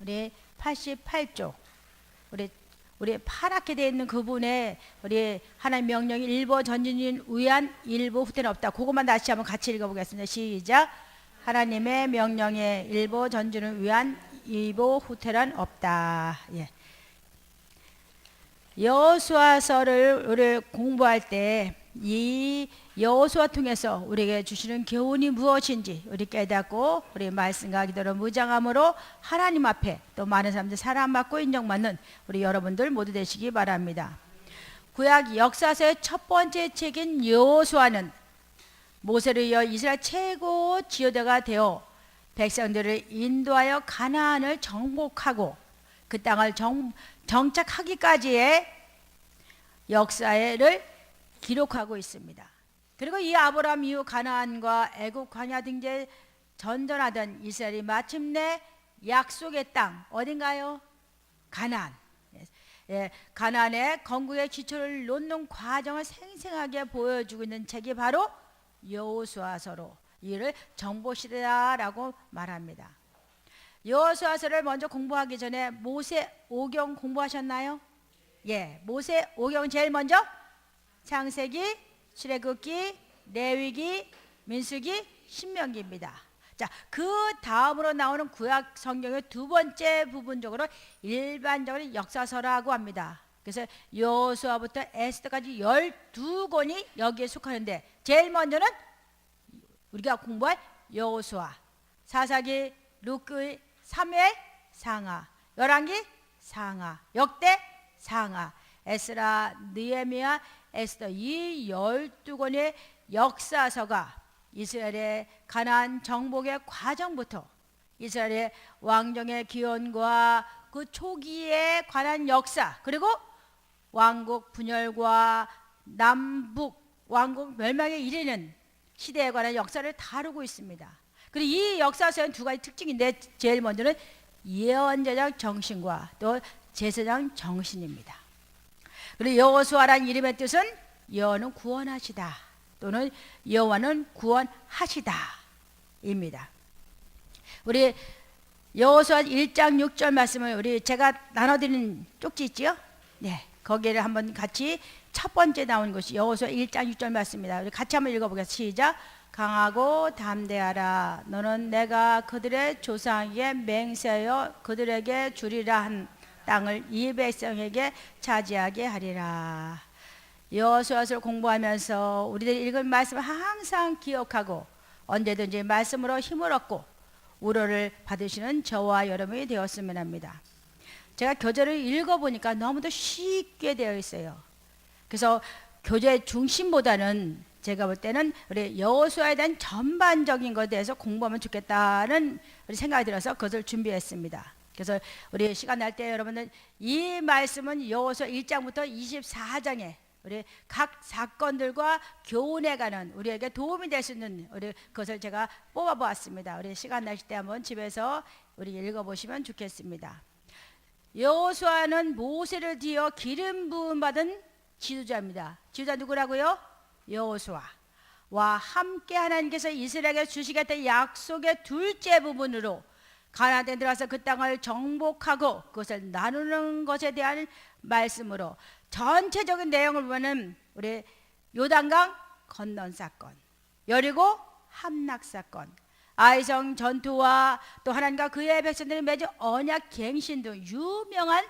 우리 88쪽 우리 파랗게 되어 있는 그분의 우리 하나님 명령이 일보 전진인 위안 일보 후퇴는 없다. 그것만 다시 한번 같이 읽어보겠습니다. 시작. 하나님의 명령에 일보 전진은 위안 일보 후퇴는 없다. 예. 여호수아서를 우리 공부할 때 이 여호수아 통해서 우리에게 주시는 교훈이 무엇인지 우리 깨닫고 우리 말씀과 기도로 무장함으로 하나님 앞에 또 많은 사람들 사랑받고 인정받는 우리 여러분들 모두 되시기 바랍니다. 구약 역사서의 첫 번째 책인 여호수아는 모세를 이어 이스라엘 최고 지도자가 되어 백성들을 인도하여 가나안을 정복하고 그 땅을 정착하기까지의 역사를 기록하고 있습니다. 그리고 이 아브라함 이후 가나안과 애국 광야 등지에 전전하던 이스라엘이 마침내 약속의 땅 어딘가요? 가나안. 예, 가나안의 건국의 기초를 놓는 과정을 생생하게 보여주고 있는 책이 바로 여호수아서로 이를 정보시대다라고 말합니다. 여호수아서를 먼저 공부하기 전에 모세 오경 공부하셨나요? 예, 모세 오경 제일 먼저 창세기, 출애굽기, 레위기, 민수기, 신명기입니다. 자, 그 다음으로 나오는 구약 성경의 두 번째 부분적으로 일반적으로 역사서라고 합니다. 그래서 여호수아부터 에스더까지 12권이 여기에 속하는데 제일 먼저는 우리가 공부할 여호수아, 사사기, 룻기, 사무엘, 상하, 열왕기, 상하, 역대, 상하, 에스라, 느헤미야, 에스더 이 12권의 역사서가 이스라엘의 가나안 정복의 과정부터 이스라엘의 왕정의 기원과 그 초기에 관한 역사 그리고 왕국 분열과 남북 왕국 멸망에 이르는 시대에 관한 역사를 다루고 있습니다. 그리고 이 역사서에는 두 가지 특징인데 제일 먼저는 예언자적 정신과 또 제사장 정신입니다. 그리고 여호수아라는 이름의 뜻은 여호와는 구원하시다 또는 여호와는 구원하시다 입니다. 우리 여호수아 1장 6절 말씀을 우리 제가 나눠드리는 쪽지 있지요? 네, 거기를 한번 같이 첫 번째 나온 것이 여호수아 1장 6절 말씀입니다. 우리 같이 한번 읽어보겠습니다. 시작. 강하고 담대하라. 너는 내가 그들의 조상에게 맹세하여 그들에게 주리라 한 땅을 이 백성에게 차지하게 하리라. 여호수아서를 공부하면서 우리들이 읽은 말씀을 항상 기억하고 언제든지 말씀으로 힘을 얻고 우러를 받으시는 저와 여러분이 되었으면 합니다. 제가 교재를 읽어보니까 너무도 쉽게 되어 있어요. 그래서 교재 중심보다는 제가 볼 때는 우리 여호수아에 대한 전반적인 것에 대해서 공부하면 좋겠다는 생각이 들어서 그것을 준비했습니다. 그래서 우리 시간 날 때 여러분들 이 말씀은 여호수아 1장부터 24장에 우리 각 사건들과 교훈에 관한 우리에게 도움이 될 수 있는 우리 그것을 제가 뽑아보았습니다. 우리 시간 나실 때 한번 집에서 우리 읽어보시면 좋겠습니다. 여호수아는 모세를 뒤어 기름 부음 받은 지도자입니다. 지도자 누구라고요? 여호수아와 함께 하나님께서 이스라엘에게 주시겠다는 약속의 둘째 부분으로 가나안에 들어가서 그 땅을 정복하고 그것을 나누는 것에 대한 말씀으로 전체적인 내용을 보면 우리 요단강 건넌 사건, 여리고 함락 사건, 아이성 전투와 또 하나님과 그의 백성들이 맺은 언약 갱신 등 유명한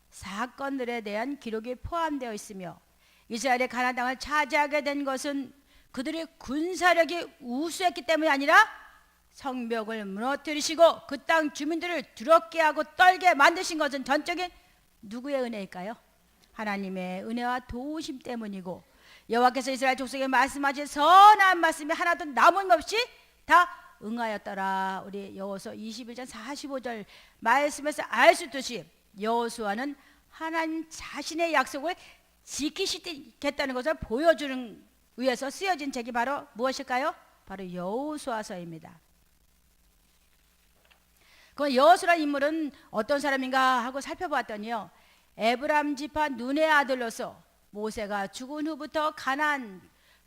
사건들에 대한 기록이 포함되어 있으며 이스라엘의 가나안 땅을 차지하게 된 것은 그들의 군사력이 우수했기 때문이 아니라 성벽을 무너뜨리시고 그 땅 주민들을 두렵게 하고 떨게 만드신 것은 전적인 누구의 은혜일까요? 하나님의 은혜와 도우심 때문이고 여호와께서 이스라엘 족속에 말씀하신 선한 말씀이 하나도 남음없이 다 응하였더라. 우리 여호수아 21장 45절 말씀에서 알 수 있듯이 여호수아는 하나님 자신의 약속을 지키시겠다는 것을 보여주는 위해서 쓰여진 책이 바로 무엇일까요? 바로 여호수아서입니다. 그 여호수아라는 인물은 어떤 사람인가 하고 살펴봤더니요, 에브라임 지파 눈의 아들로서 모세가 죽은 후부터 가나안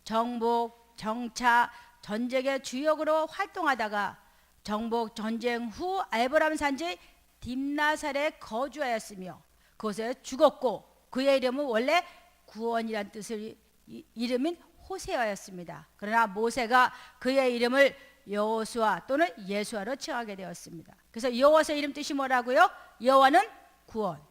정복, 정차, 전쟁의 주역으로 활동하다가 정복 전쟁 후 에브라임 산지 딥나살에 거주하였으며 그곳에 죽었고 그의 이름은 원래 구원이란 뜻의 이름인 호세아였습니다. 그러나 모세가 그의 이름을 여호수아 또는 예수아로 칭하게 되었습니다. 그래서 여호와의 이름 뜻이 뭐라고요? 여호와는 구원,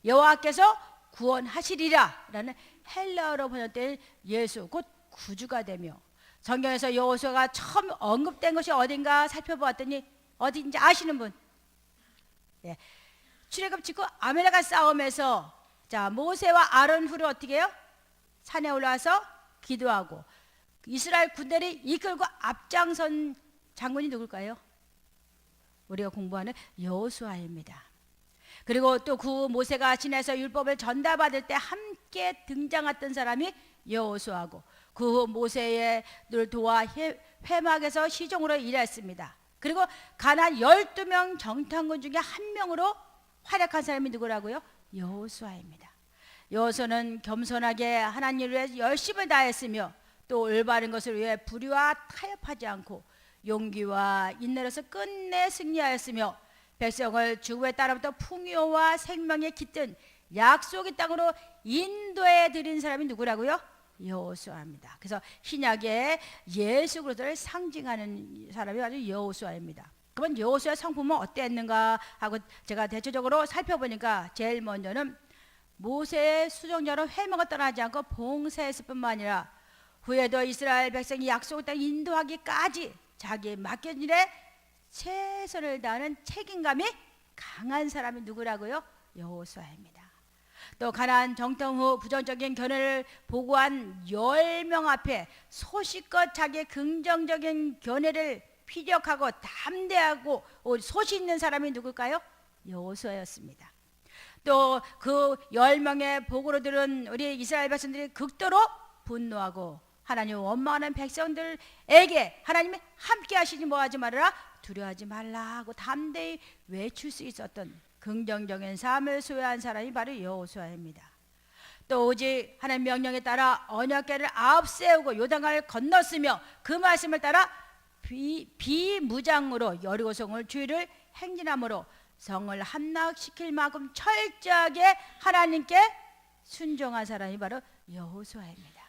여호와께서 구원하시리라 라는 헬라어로 번역된 예수, 곧 구주가 되며, 성경에서 여호수아가 처음 언급된 것이 어딘가 살펴보았더니 어딘지 아시는 분? 예. 출애굽 직후 아말렉과 싸움에서 모세와 아론 후를 어떻게 해요? 산에 올라와서 기도하고 이스라엘 군대를 이끌고 앞장선 장군이 누굴까요? 우리가 공부하는 여호수아입니다. 그리고 또 그 모세가 시내에서 율법을 전달받을 때 함께 등장했던 사람이 여호수아고, 그 모세의 늘 도와 회막에서 시종으로 일했습니다. 그리고 가나안 12명 정탐꾼 중에 한 명으로 활약한 사람이 누구라고요? 여호수아입니다. 여호수아는 겸손하게 하나님을 위해 열심을 다했으며 또 올바른 것을 위해 불의와 타협하지 않고 용기와 인내로서 끝내 승리하였으며 백성을 죽음에 따라부터 풍요와 생명에 깃든 약속의 땅으로 인도해 드린 사람이 누구라고요? 여호수아입니다. 그래서 신약의 예수 그리스도를 상징하는 사람이 아주 여호수아입니다. 그러면 여호수아의 성품은 어땠는가 하고 제가 대체적으로 살펴보니까 제일 먼저는 모세의 수종자로 회막을 떠나지 않고 봉사했을 뿐만 아니라 후에도 이스라엘 백성이 약속의 땅 인도하기까지 자기의 맡겨진 일에 최선을 다하는 책임감이 강한 사람이 누구라고요? 여호수아입니다. 또 가나안 정통 후 부정적인 견해를 보고한 10명 앞에 소식껏 자기의 긍정적인 견해를 피력하고 담대하고 소신 있는 사람이 누굴까요? 여호수아였습니다. 또 그 10명의 보고를 들은 우리 이스라엘 백성들이 극도로 분노하고 하나님 원망하는 백성들에게 하나님이 함께 하시니 뭐하지 말아라, 두려워하지 말라 하고 담대히 외칠 수 있었던 긍정적인 삶을 소유한 사람이 바로 여호수아입니다. 또 오직 하나님 명령에 따라 언약궤를 앞세우고 요단강을 건넜으며 그 말씀을 따라 비무장으로 여리고성을 주위를 행진함으로 성을 함락시킬 만큼 철저하게 하나님께 순종한 사람이 바로 여호수아입니다.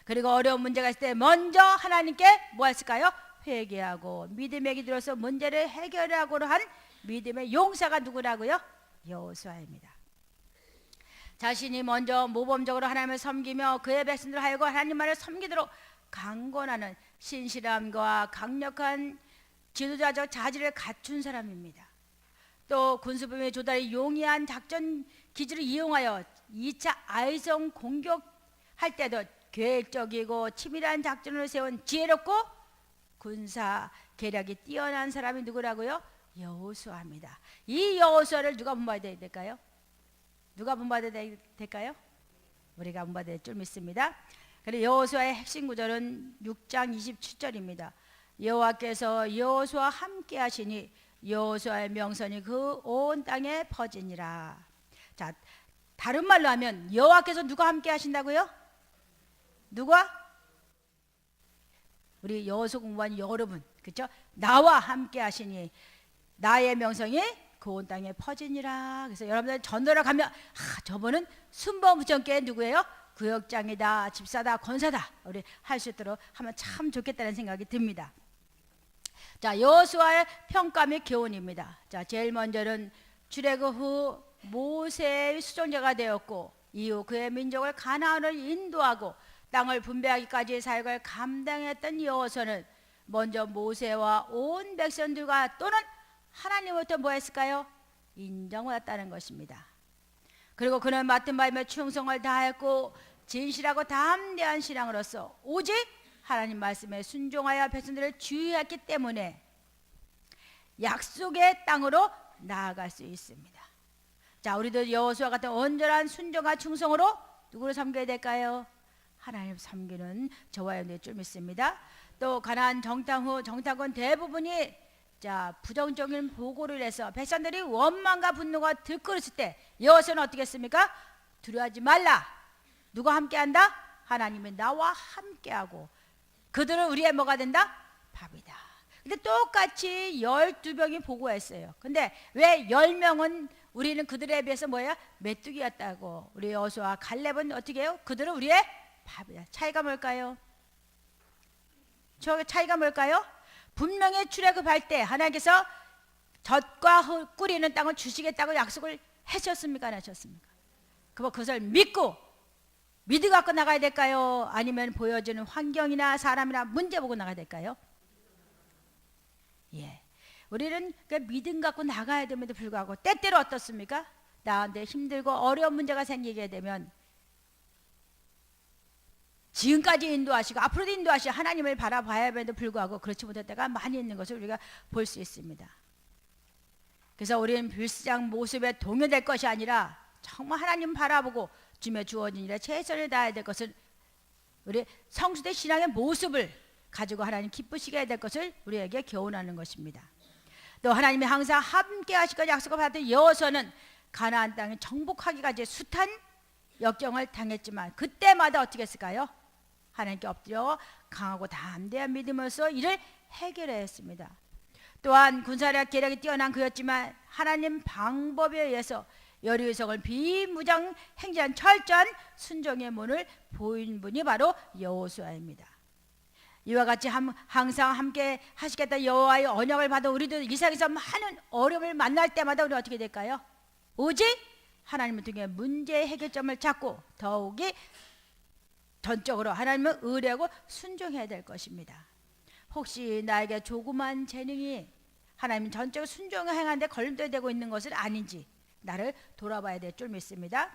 그리고 어려운 문제가 있을 때 먼저 하나님께 뭐 했을까요? 회개하고 믿음의 기도로서 문제를 해결하고 한 믿음의 용사가 누구라고요? 여호수아입니다. 자신이 먼저 모범적으로 하나님을 섬기며 그의 백성들 하여금 하나님만을 섬기도록 강권하는 신실함과 강력한 지도자적 자질을 갖춘 사람입니다. 또 군수부의 조달이 용이한 작전 기지를 이용하여 2차 아이성 공격할 때도 계획적이고 치밀한 작전을 세운 지혜롭고 군사 계략이 뛰어난 사람이 누구라고요? 여호수아입니다. 이 여호수아를 누가 본받아야 될까요? 누가 본받아야 될까요? 우리가 본받아야 될 줄 믿습니다. 그리고 여호수아의 핵심 구절은 6장 27절입니다. 여호와께서 여호수아와 함께 하시니 여호수아의 명선이 그 온 땅에 퍼지니라. 자, 다른 말로 하면 여호와께서 누가 함께 하신다고요? 누가? 우리 여호수 공부한 여러분, 그렇죠? 나와 함께 하시니 나의 명성이 그 온 땅에 퍼지니라. 그래서 여러분들 전도를 가면 저분은 순범부정교회 누구예요? 구역장이다, 집사다, 권사다, 우리 할 수 있도록 하면 참 좋겠다는 생각이 듭니다. 자, 여호수아의 평가 및 교훈입니다. 자, 제일 먼저는 출애굽 후 모세의 수종자가 되었고 이후 그의 민족을 가나안을 인도하고 땅을 분배하기까지의 사역을 감당했던 여호수아는 먼저 모세와 온 백성들과 또는 하나님으로부터 뭐 했을까요? 인정받았다는 것입니다. 그리고 그는 맡은 바임에 충성을 다했고 진실하고 담대한 신앙으로서 오직 하나님 말씀에 순종하여 백성들을 주의했기 때문에 약속의 땅으로 나아갈 수 있습니다. 자, 우리도 여호수아 같은 온전한 순종과 충성으로 누구를 섬겨야 될까요? 하나님 섬기는 저와 여러분일 줄 믿습니다. 또 가나안 정탐 후 정탐꾼 대부분이 부정적인 보고를 해서 백성들이 원망과 분노가 들끓었을 때 여호수아는 어떻게 했습니까? 두려워하지 말라. 누가 함께한다? 하나님이 나와 함께하고 그들은 우리의 뭐가 된다? 밥이다. 근데 똑같이 12명이 보고했어요. 근데 왜 10명은 우리는 그들에 비해서 뭐야? 메뚜기였다고. 우리 여호수아와 갈렙은 어떻게 해요? 그들은 우리의 밥이야. 차이가 뭘까요? 저 차이가 뭘까요? 분명히 출애굽할 때 하나님께서 젖과 꿀이는 땅을 주시겠다고 약속을 하셨습니까? 안 하셨습니까? 그것을 믿고 믿어 갖고 나가야 될까요? 아니면 보여지는 환경이나 사람이나 문제 보고 나가야 될까요? 예, 우리는 그 믿음 갖고 나가야 됨에도 불구하고 때때로 어떻습니까? 나한테 힘들고 어려운 문제가 생기게 되면 지금까지 인도하시고 앞으로도 인도하시고 하나님을 바라봐야 함에도 불구하고 그렇지 못할 때가 많이 있는 것을 우리가 볼 수 있습니다. 그래서 우리는 불시장 모습에 동요될 것이 아니라 정말 하나님 바라보고 주며 주어진 일에 최선을 다해야 될 것을, 우리 성수대 신앙의 모습을 가지고 하나님 기쁘시게 해야 될 것을 우리에게 교훈하는 것입니다. 또 하나님이 항상 함께 하시고 약속을 받았던 여호수아는 가나안 땅에 정복하기까지 숱한 역경을 당했지만 그때마다 어떻게 했을까요? 하나님께 엎드려 강하고 담대한 믿음으로써 이를 해결했습니다. 또한 군사력 계략이 뛰어난 그였지만 하나님 방법에 의해서 여리고성을 비무장 행진한 철저한 순종의 문을 보인 분이 바로 여호수아입니다. 이와 같이 항상 함께 하시겠다 여호와의 언약을 받아 우리도 이 세상에서 많은 어려움을 만날 때마다 우리 어떻게 될까요? 오직 하나님을 통해 문제의 해결점을 찾고 더욱이 전적으로 하나님을 의뢰하고 순종해야 될 것입니다. 혹시 나에게 조그만 재능이 하나님 전적으로 순종을 행하는데 걸림돌이 되고 있는 것은 아닌지 나를 돌아봐야 될 줄 믿습니다.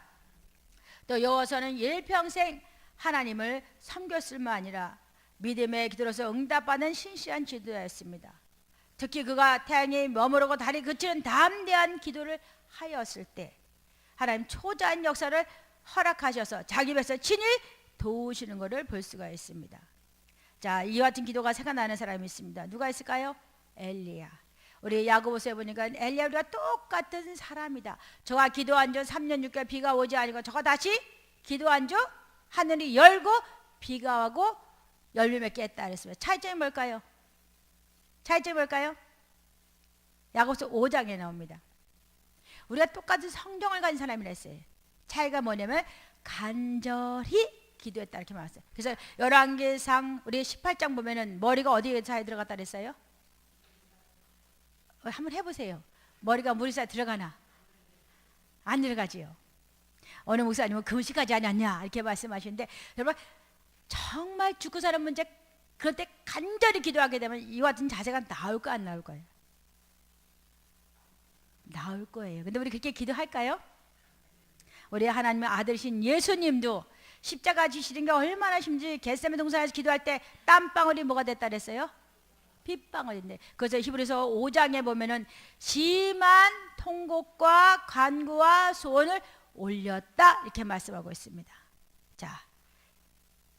또 여호수아는 일평생 하나님을 섬겼을 뿐만 아니라 믿음의 기도로서 응답받는 신실한 지도자였습니다. 특히 그가 태양이 머무르고 달이 그치는 담대한 기도를 하였을 때 하나님 초자한 역사를 허락하셔서 자기 백성 친히 도우시는 것을 볼 수가 있습니다. 자, 이와 같은 기도가 생각나는 사람이 있습니다. 누가 있을까요? 엘리야. 우리 야고보서에 보니까 엘리야 우리가 똑같은 사람이다. 저가 기도한 지 3년 6개월 비가 오지 않고 저가 다시 기도한 지 하늘이 열고 비가 오고 열매 맺게 했다 그랬습니다. 차이점이 뭘까요? 차이점이 뭘까요? 야고보서 5장에 나옵니다. 우리가 똑같은 성경을 가진 사람이라 했어요. 차이가 뭐냐면 간절히 기도했다 이렇게 말했어요. 그래서 열왕기상 우리 18장 보면은 머리가 어디에 잘 들어갔다 그랬어요? 한번 해보세요. 머리가 물 사이에 들어가나? 안 들어가지요. 어느 목사님은 금식하지 않았냐 이렇게 말씀하시는데 여러분 정말 죽고 사는 문제 그럴 때 간절히 기도하게 되면 이와 같은 자세가 나올까 안 나올까요? 나올 거예요. 근데 우리 그렇게 기도할까요? 우리 하나님의 아들이신 예수님도 십자가 지시는 게 얼마나 힘든지 겟세마네 동산에서 기도할 때 땀방울이 뭐가 됐다 그랬어요? 핏방울인데 그래서 히브리서 5장에 보면은 심한 통곡과 간구와 소원을 올렸다 이렇게 말씀하고 있습니다. 자,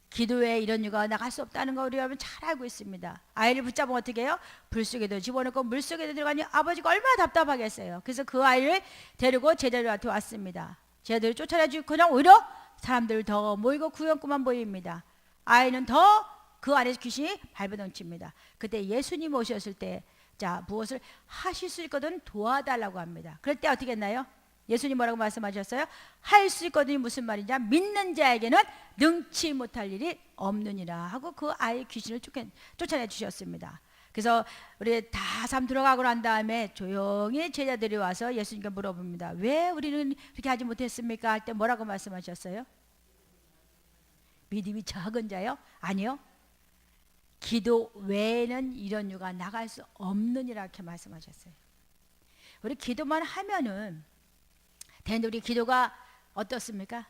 기도에 이런 이유가 나갈 수 없다는 거 우리 여러분 잘 알고 있습니다. 아이를 붙잡으면 어떻게 해요? 불 속에도 집어넣고 물 속에도 들어가니 아버지가 얼마나 답답하겠어요. 그래서 그 아이를 데리고 제자들한테 왔습니다. 제자들을 쫓아내주고 그냥 오히려 사람들 더 모이고 구경꾼만 보입니다. 아이는 더 그 안에서 귀신이 밟아넘칩니다. 그때 예수님 오셨을 때 자 무엇을 하실 수 있거든 도와달라고 합니다. 그럴 때 어떻게 했나요? 예수님 뭐라고 말씀하셨어요? 할 수 있거든이 무슨 말이냐? 믿는 자에게는 능치 못할 일이 없느니라 하고 그 아이 귀신을 쫓아내 주셨습니다. 그래서 우리 다 삶 들어가고 난 다음에 조용히 제자들이 와서 예수님께 물어봅니다. 왜 우리는 그렇게 하지 못했습니까? 할 때 뭐라고 말씀하셨어요? 믿음이 적은 자요? 아니요. 기도 외에는 이런 이유가 나갈 수 없느니라 이렇게 말씀하셨어요. 우리 기도만 하면은 되는데 우리 기도가 어떻습니까?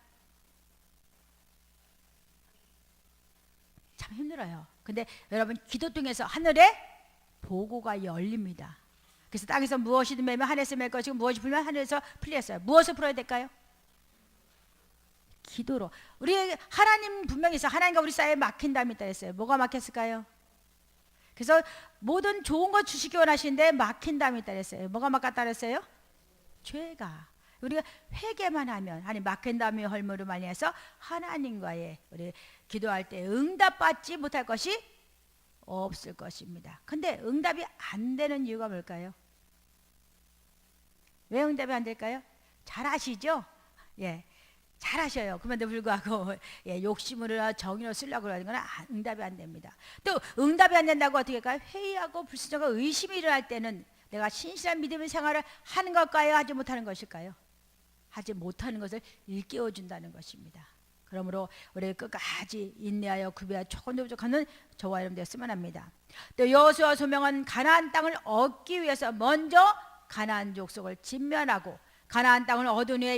참 힘들어요. 근데 여러분 기도 통해서 하늘에 보고가 열립니다. 그래서 땅에서 무엇이든 매면 하늘에서 맬 것이고 무엇이 풀면 하늘에서 풀렸어요. 무엇을 풀어야 될까요? 기도로. 우리 하나님 분명히 있어. 하나님과 우리 사이에 막힌다음이 있다 했어요. 뭐가 막혔을까요? 그래서 모든 좋은 거 주시기 원하시는데 막힌다음이 있다 했어요. 뭐가 막혔다 했어요? 죄가. 우리가 회개만 하면 아니 막힌다음이 헐물을 많이 해서 하나님과의 우리 기도할 때 응답받지 못할 것이 없을 것입니다. 근데 응답이 안 되는 이유가 뭘까요? 왜 응답이 안 될까요? 잘 아시죠? 예, 잘 하셔요. 그런데 불구하고 욕심으로 정의로 쓰려고 하는 건 응답이 안 됩니다. 또 응답이 안 된다고 어떻게 할까요? 회의하고 불순종과 의심이 일어날 때는 내가 신실한 믿음의 생활을 하는 걸까요? 하지 못하는 것일까요? 하지 못하는 것을 일깨워 준다는 것입니다. 그러므로 우리 끝까지 인내하여 구비하여 조금도 부족하는 저와 여러분 되었으면 합니다. 또 여호수아 소명은 가나안 땅을 얻기 위해서 먼저 가나안 족속을 진멸하고 가나안 땅을 얻은 후에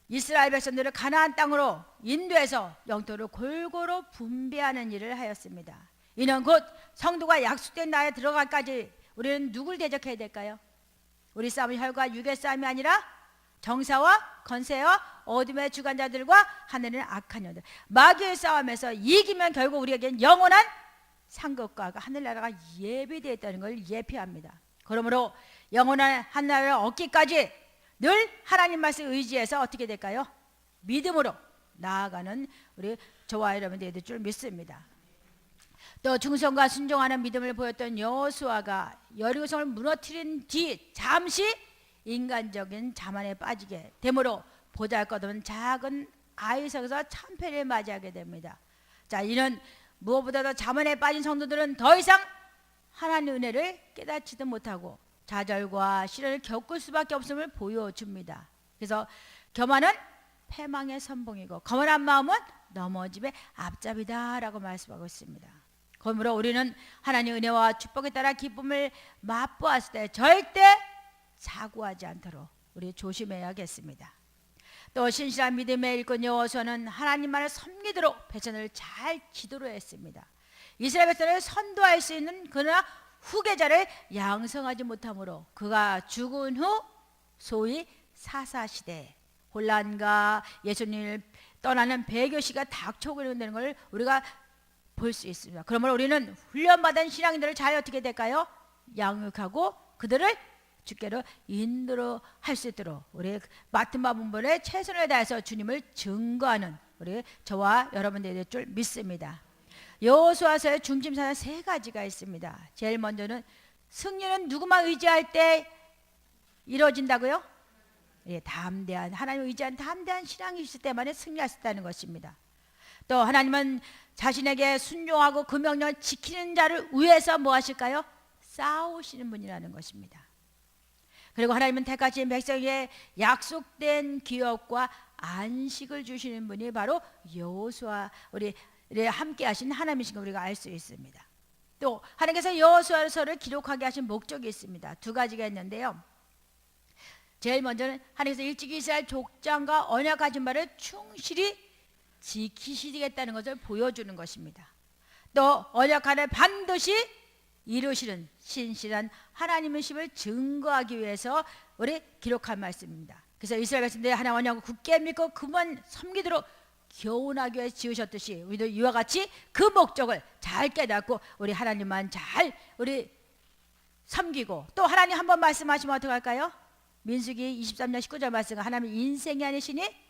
이스라엘 백성들을 가나안 땅으로 인도해서 영토를 골고루 분배하는 일을 하였습니다. 이는 곧 성도가 약속된 나라에 들어갈까지 우리는 누굴 대적해야 될까요? 우리 싸움은 혈과 육의 싸움이 아니라 정사와 권세와 어둠의 주관자들과 하늘은 악한 영들, 마귀의 싸움에서 이기면 결국 우리에겐 영원한 상급과 하늘나라가 예비되어 있다는 걸 예표합니다. 그러므로 영원한 하늘나라를 얻기까지 늘 하나님 말씀 의지해서 어떻게 될까요? 믿음으로 나아가는 우리 저와 여러분들이 될 줄 믿습니다. 또 충성과 순종하는 믿음을 보였던 여호수아가 여리고성을 무너뜨린 뒤 잠시 인간적인 자만에 빠지게 되므로 보잘것없는 작은 아이성에서 참패를 맞이하게 됩니다. 자, 이는 무엇보다도 자만에 빠진 성도들은 더 이상 하나님의 은혜를 깨닫지도 못하고 좌절과 시련을 겪을 수밖에 없음을 보여줍니다. 그래서 교만은 패망의 선봉이고 거만한 마음은 넘어짐의 앞잡이다 라고 말씀하고 있습니다. 그러므로 우리는 하나님의 은혜와 축복에 따라 기쁨을 맛보았을 때 절대 사고하지 않도록 우리 조심해야겠습니다. 또 신실한 믿음의 일꾼 여호수아는 하나님만을 섬기도록 백성을 잘 지도로 했습니다. 이스라엘 백성을 선도할 수 있는 그러나 후계자를 양성하지 못하므로 그가 죽은 후 소위 사사시대 혼란과 예수님을 떠나는 배교시가 닥쳐오게 되는 걸 우리가 볼 수 있습니다. 그러므로 우리는 훈련받은 신앙인들을 잘 어떻게 될까요? 양육하고 그들을 주께로 인도할 수 있도록 우리 맡은 바 분별에 최선을 다해서 주님을 증거하는 우리 저와 여러분들이 될 줄 믿습니다. 여호수아서의 중심사는 세 가지가 있습니다. 제일 먼저는 승리는 누구만 의지할 때 이루어진다고요? 예, 담대한 하나님을 의지한 담대한 신앙이 있을 때만에 승리할 수 있다는 것입니다. 또 하나님은 자신에게 순종하고 그 명령을 지키는 자를 위해서 뭐 하실까요? 싸우시는 분이라는 것입니다. 그리고 하나님은 택하신 백성에게 약속된 기업과 안식을 주시는 분이 바로 여호수아 우리 함께 하신 하나님이신 걸 우리가 알 수 있습니다. 또 하나님께서 여호수아서를 기록하게 하신 목적이 있습니다. 두 가지가 있는데요. 제일 먼저는 하나님께서 일찍 이스라엘 족장과 언약하신 바를 충실히 지키시겠다는 것을 보여주는 것입니다. 또 언약하를 반드시 이루시는 신실한 하나님의심을 증거하기 위해서 우리 기록한 말씀입니다. 그래서 이스라엘 백성들이 하나님 언약을 굳게 믿고 그만 섬기도록 교훈하기 위해 지으셨듯이 우리도 이와 같이 그 목적을 잘 깨닫고 우리 하나님만 잘 우리 섬기고 또 하나님 한번 말씀하시면 어떻게 할까요? 민수기 23장 19절 말씀 하나님 인생이 아니시니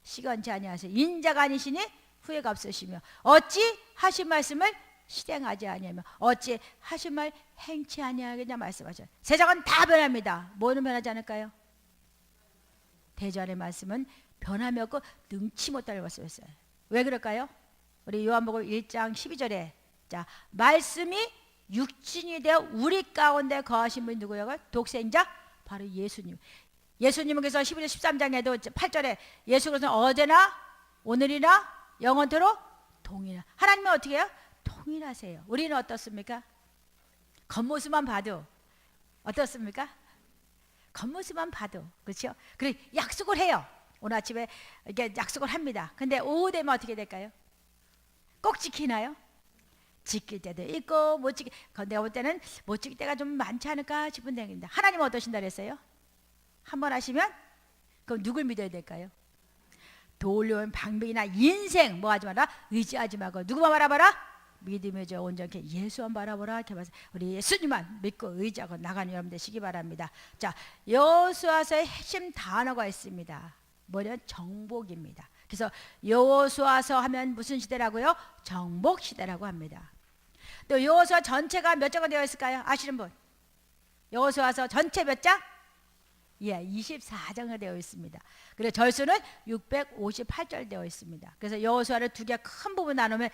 시건치 아니하세요. 인자가 아니시니 후회가 없으시며 어찌 하신 말씀을 실행하지 아니하며 어찌 하신 말 행치 아니하겠냐 말씀하셔요. 세상은 다 변합니다. 뭐는 변하지 않을까요? 대전의 말씀은 변함이 없고 능치 못할 말씀이었어요. 왜 그럴까요? 우리 요한복음 1장 12절에 자 말씀이 육신이 되어 우리 가운데 거하신 분이 누구예요? 독생자 바로 예수님. 예수님께서 11절 13장에도 8절에 예수께서는 어제나 오늘이나 영원토록 동일하. 하나님은 어떻게 해요? 동일하세요. 우리는 어떻습니까? 겉모습만 봐도 어떻습니까? 겉모습만 봐도 그렇죠? 그래 약속을 해요. 오늘 아침에 이렇게 약속을 합니다. 근데 오후 되면 어떻게 될까요? 꼭 지키나요? 지킬 때도 있고 못 지키. 내가 볼 때는 못 지킬 때가 좀 많지 않을까 싶은 생각입니다. 하나님은 어떠신다 그랬어요? 한번 하시면 그럼 누굴 믿어야 될까요? 돌려온 방백이나 인생 뭐 하지 마라 의지하지 말고 누구만 바라봐라 믿음의 저 온전케 예수만 바라보라 이렇게 말씀. 우리 예수님만 믿고 의지하고 나가는 여러분 되시기 바랍니다. 자 여호수아서의 핵심 단어가 있습니다. 뭐냐면 정복입니다. 그래서 여호수아서 하면 무슨 시대라고요? 정복 시대라고 합니다. 또 여호수아 전체가 몇 장으로 되어 있을까요? 아시는 분? 여호수아서 전체 몇 장? 예, 24장으로 되어 있습니다. 그래서 절수는 658절 되어 있습니다. 그래서 여호수아를 두 개 큰 부분 나누면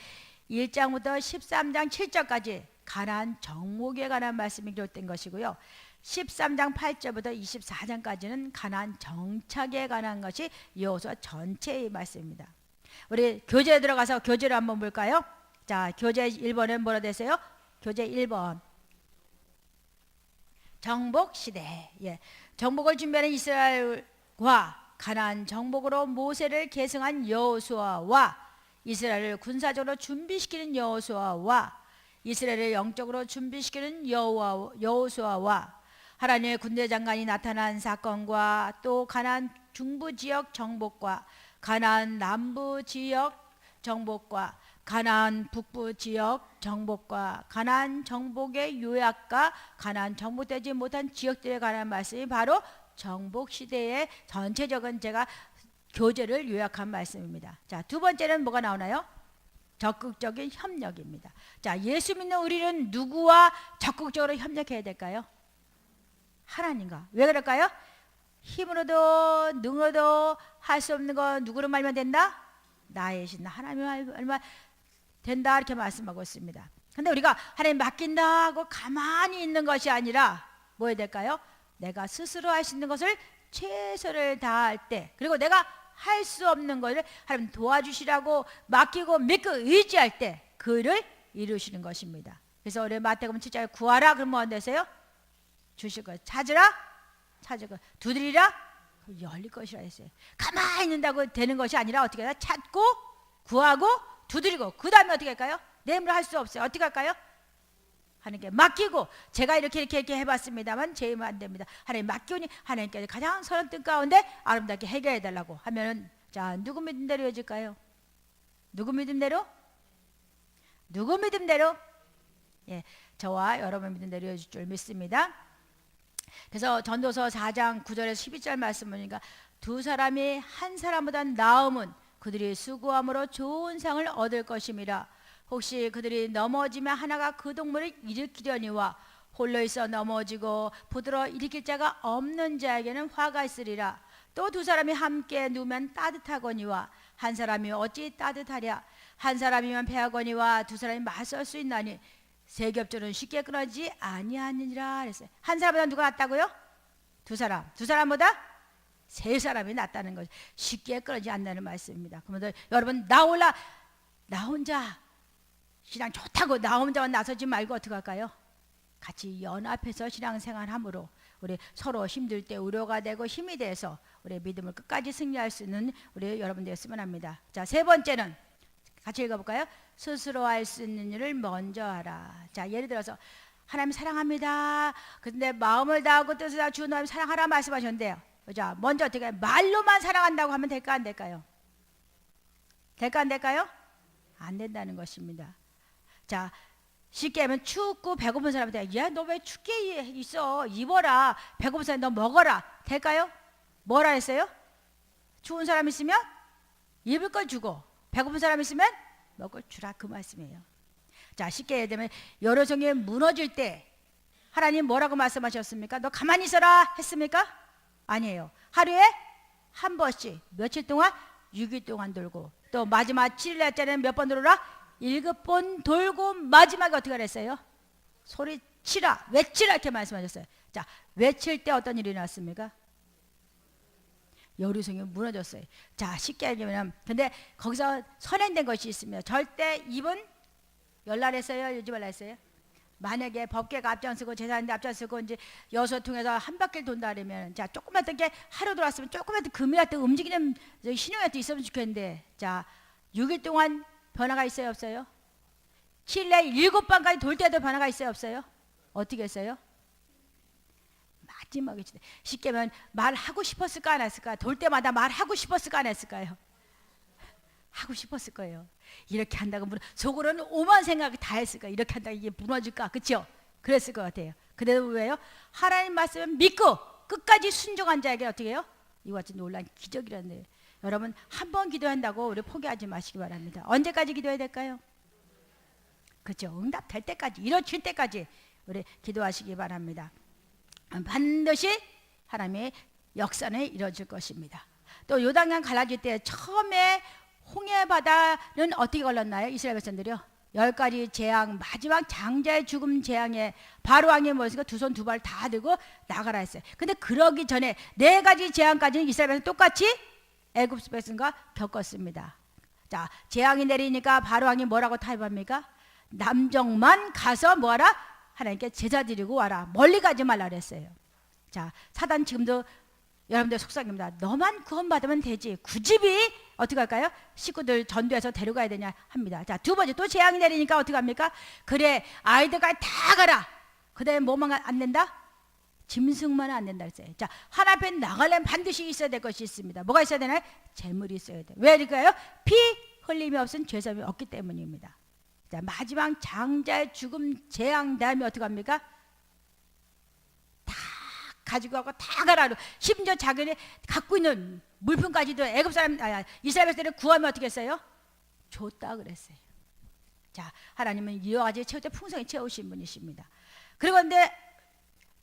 1장부터 13장 7절까지 가나안 정복에 관한 말씀이 기록된 것이고요. 13장 8절부터 24장까지는 가나안 정착에 관한 것이 여호수아 전체의 말씀입니다. 우리 교재에 들어가서 교재를 한번 볼까요? 자, 교재 1번은 뭐라 되세요? 교재 1번. 정복 시대. 예. 정복을 준비하는 이스라엘과 가나안 정복으로 모세를 계승한 여호수아와 이스라엘을 군사적으로 준비시키는 여호수아와 이스라엘을 영적으로 준비시키는 여호수아와 하나님의 군대 장관이 나타난 사건과 또 가나안 중부 지역 정복과 가나안 남부 지역 정복과 가나안 북부 지역 정복과 가나안 정복의 요약과 가나안 정복되지 못한 지역들에 관한 말씀이 바로 정복 시대의 전체적인 제가 교재를 요약한 말씀입니다. 자, 두 번째는 뭐가 나오나요? 적극적인 협력입니다. 자, 예수 믿는 우리는 누구와 적극적으로 협력해야 될까요? 하나님과. 왜 그럴까요? 힘으로도 능으로도 할 수 없는 거 누구로 말면 된다? 나의 신 하나님 말만 된다 이렇게 말씀하고 있습니다. 근데 우리가 하나님 맡긴다 하고 가만히 있는 것이 아니라 뭐 해야 될까요? 내가 스스로 할 수 있는 것을 최선을 다할 때, 그리고 내가 할 수 없는 것을 하나님 도와주시라고 맡기고 믿고 의지할 때 그 일을 이루시는 것입니다. 그래서 우리 마태복음 7장에 구하라 그러면 뭐 되세요? 주실 거예요. 찾으라 찾을 거, 두드리라 열릴 것이라 했어요. 가만히 있는다고 되는 것이 아니라 어떻게 해야 찾고 구하고 두드리고 그 다음에 어떻게 할까요? 내 힘으로 할 수 없어요. 어떻게 할까요? 하나님께 맡기고, 제가 이렇게 해봤습니다만 제 힘은 안 됩니다. 하나님 맡기오니 하나님께 가장 선한 뜻 가운데 아름답게 해결해 달라고 하면은, 자, 누구 믿음대로 이어질까요? 누구 믿음대로? 누구 믿음대로? 예, 저와 여러분 믿음대로 이어질 줄 믿습니다. 그래서 전도서 4장 9절에서 12절 말씀 보니까 두 사람이 한 사람보다 나음은 그들이 수고함으로 좋은 상을 얻을 것임이라. 혹시 그들이 넘어지면 하나가 그 동물을 일으키려니와 홀로 있어 넘어지고 부드러 일으킬 자가 없는 자에게는 화가 있으리라. 또 두 사람이 함께 누우면 따뜻하거니와 한 사람이 어찌 따뜻하랴. 한 사람이면 패하거니와 두 사람이 맞설 수 있나니 세 겹줄은 쉽게 끊어지지 아니하느니라 그랬어요. 한 사람보다 누가 낫다고요? 두 사람. 두 사람보다 세 사람이 낫다는 거죠. 쉽게 끊어지지 않는다는 말씀입니다. 그러면 여러분 나 혼자 신앙 좋다고 나 혼자만 나서지 말고 어떻게 할까요? 같이 연합해서 신앙생활함으로 우리 서로 힘들 때 우려가 되고 힘이 돼서 우리의 믿음을 끝까지 승리할 수 있는 우리 여러분 되었으면 합니다. 자, 세 번째는 같이 읽어볼까요? 스스로 할 수 있는 일을 먼저 하라. 자, 예를 들어서 하나님 사랑합니다. 근데 마음을 다하고 뜻을 다하고 주 하나님 사랑하라 말씀하셨는데요. 자, 먼저 어떻게 말로만 사랑한다고 하면 될까 안 될까요? 될까 안 될까요? 안 된다는 것입니다. 자, 쉽게 하면 춥고 배고픈 사람한테 야, 너 왜 춥게 있어? 입어라. 배고픈 사람 너 먹어라. 될까요? 뭐라 했어요? 추운 사람 있으면 입을 걸 주고 배고픈 사람 있으면 먹을 주라 그 말씀이에요. 자, 쉽게 예를 들면 여러 종이 무너질 때 하나님 뭐라고 말씀하셨습니까? 너 가만히 있어라 했습니까? 아니에요. 하루에 한 번씩 며칠 동안 6일 동안 돌고 또 마지막 7일날짜리는 몇 번 돌아라? 7번 돌고 마지막에 어떻게 했어요? 소리치라 외치라 이렇게 말씀하셨어요. 자, 외칠 때 어떤 일이 일어났습니까? 여리송이 무너졌어요. 자, 쉽게 얘기하면 근데 거기서 선행된 것이 있습니다. 절대 입은 열날했어요? 요즘 말했어요? 만약에 법계가 앞장서고 제사인데 앞장서고 이제 여섯 통해서 한 바퀴를 돈다 그러면 자, 조금만 게 하루 돌았으면 조금만 금이라도 움직이는 신용이라도 있으면 좋겠는데, 자, 6일 동안 변화가 있어요 없어요? 7일에 7번까지 돌 때도 변화가 있어요 없어요? 어떻게 했어요? 마지막에 쉽게 하면 말하고 싶었을까 안 했을까? 돌 때마다 말하고 싶었을까 안 했을까요? 하고 싶었을 거예요. 이렇게 한다고 속으로는 오만 생각이 다 했을 거예요. 이렇게 한다고 이게 무너질까? 그렇죠? 그랬을 것 같아요. 그래도 왜요? 하나님 말씀을 믿고 끝까지 순종한 자에게 어떻게 해요? 이와 같이 놀라운 기적이라는 거예요. 여러분 한 번 기도한다고 우리 포기하지 마시기 바랍니다. 언제까지 기도해야 될까요? 그렇죠. 응답될 때까지, 이루어질 때까지 우리 기도하시기 바랍니다. 반드시 하나님의 역사는 이루어질 것입니다. 또 요단강 갈라질 때 처음에 홍해 바다는 어떻게 걸렸나요? 이스라엘 백성들이요. 10가지 재앙, 마지막 장자의 죽음 재앙에 바로 왕이 모여서 두 손 두 발 다 들고 나가라 했어요. 근데 그러기 전에 4가지 재앙까지는 이스라엘 백성 똑같이 애굽 백성과 겪었습니다. 자, 재앙이 내리니까 바로 왕이 뭐라고 타협합니까? 남정만 가서 뭐하라? 하나님께 제사 드리고 와라. 멀리 가지 말라 그랬어요. 자, 사단 지금도 여러분들 속삭입니다. 너만 구원받으면 되지. 굳이 어떻게 할까요? 식구들 전도해서 데려가야 되냐 합니다. 자, 두 번째 또 재앙이 내리니까 어떻게 합니까? 그래, 아이들까지 다 가라. 그 다음에 뭐만 안 된다? 짐승만 안 된다 그랬어요. 자, 하나님 앞에 나가려면 반드시 있어야 될 것이 있습니다. 뭐가 있어야 되나요? 재물이 있어야 돼요. 왜 그럴까요? 피 흘림이 없은 죄사함이 없기 때문입니다. 자, 마지막 장자의 죽음 재앙 다음에 어떻게 합니까? 다 가지고 가고 다 가라. 심지어 자기네 갖고 있는 물품까지도 애굽 사람, 이스라엘 백성들을 구하면 어떻게 했어요? 줬다 그랬어요. 자, 하나님은 이와 같이 채울 때 풍성히 채우신 분이십니다. 그런데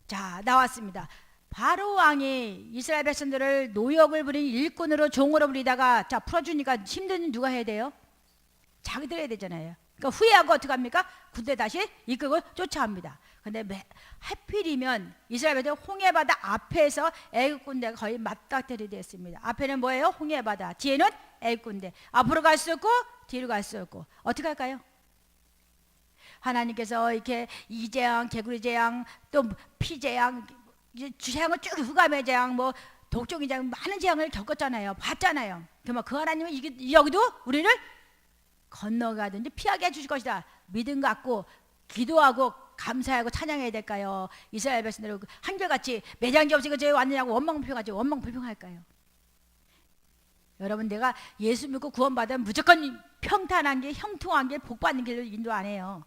자, 나왔습니다. 바로 왕이 이스라엘 백성들을 노역을 부린 일꾼으로 종으로 부리다가 자, 풀어주니까 힘든 누가 해야 돼요? 자기들 해야 되잖아요. 그러니까 후회하고 어떻게 합니까? 군대 다시 이끌고 쫓아옵니다. 근데 하필이면 이스라엘 백성 홍해바다 앞에서 애굽 군대가 거의 맞닥뜨리되었습니다. 앞에는 뭐예요? 홍해바다, 뒤에는 애굽 군대. 앞으로 갈 수 없고 뒤로 갈 수 없고 어떻게 할까요? 하나님께서 이렇게 이재앙, 개구리 재앙, 또 피재앙, 재앙을 쭉 흑암의 재앙, 뭐 독종의 재앙, 많은 재앙을 겪었잖아요. 봤잖아요. 그러면 그 하나님은 여기도 우리를 건너가든지 피하게 해주실 것이다. 믿음 갖고 기도하고 감사하고 찬양해야 될까요? 이스라엘 백성들 한결같이 매장기 없이 저 왔느냐고 원망불평하지 원망불평할까요? 여러분, 내가 예수 믿고 구원받으면 무조건 평탄한 길, 형통한 길, 복받는 길을 인도 안 해요.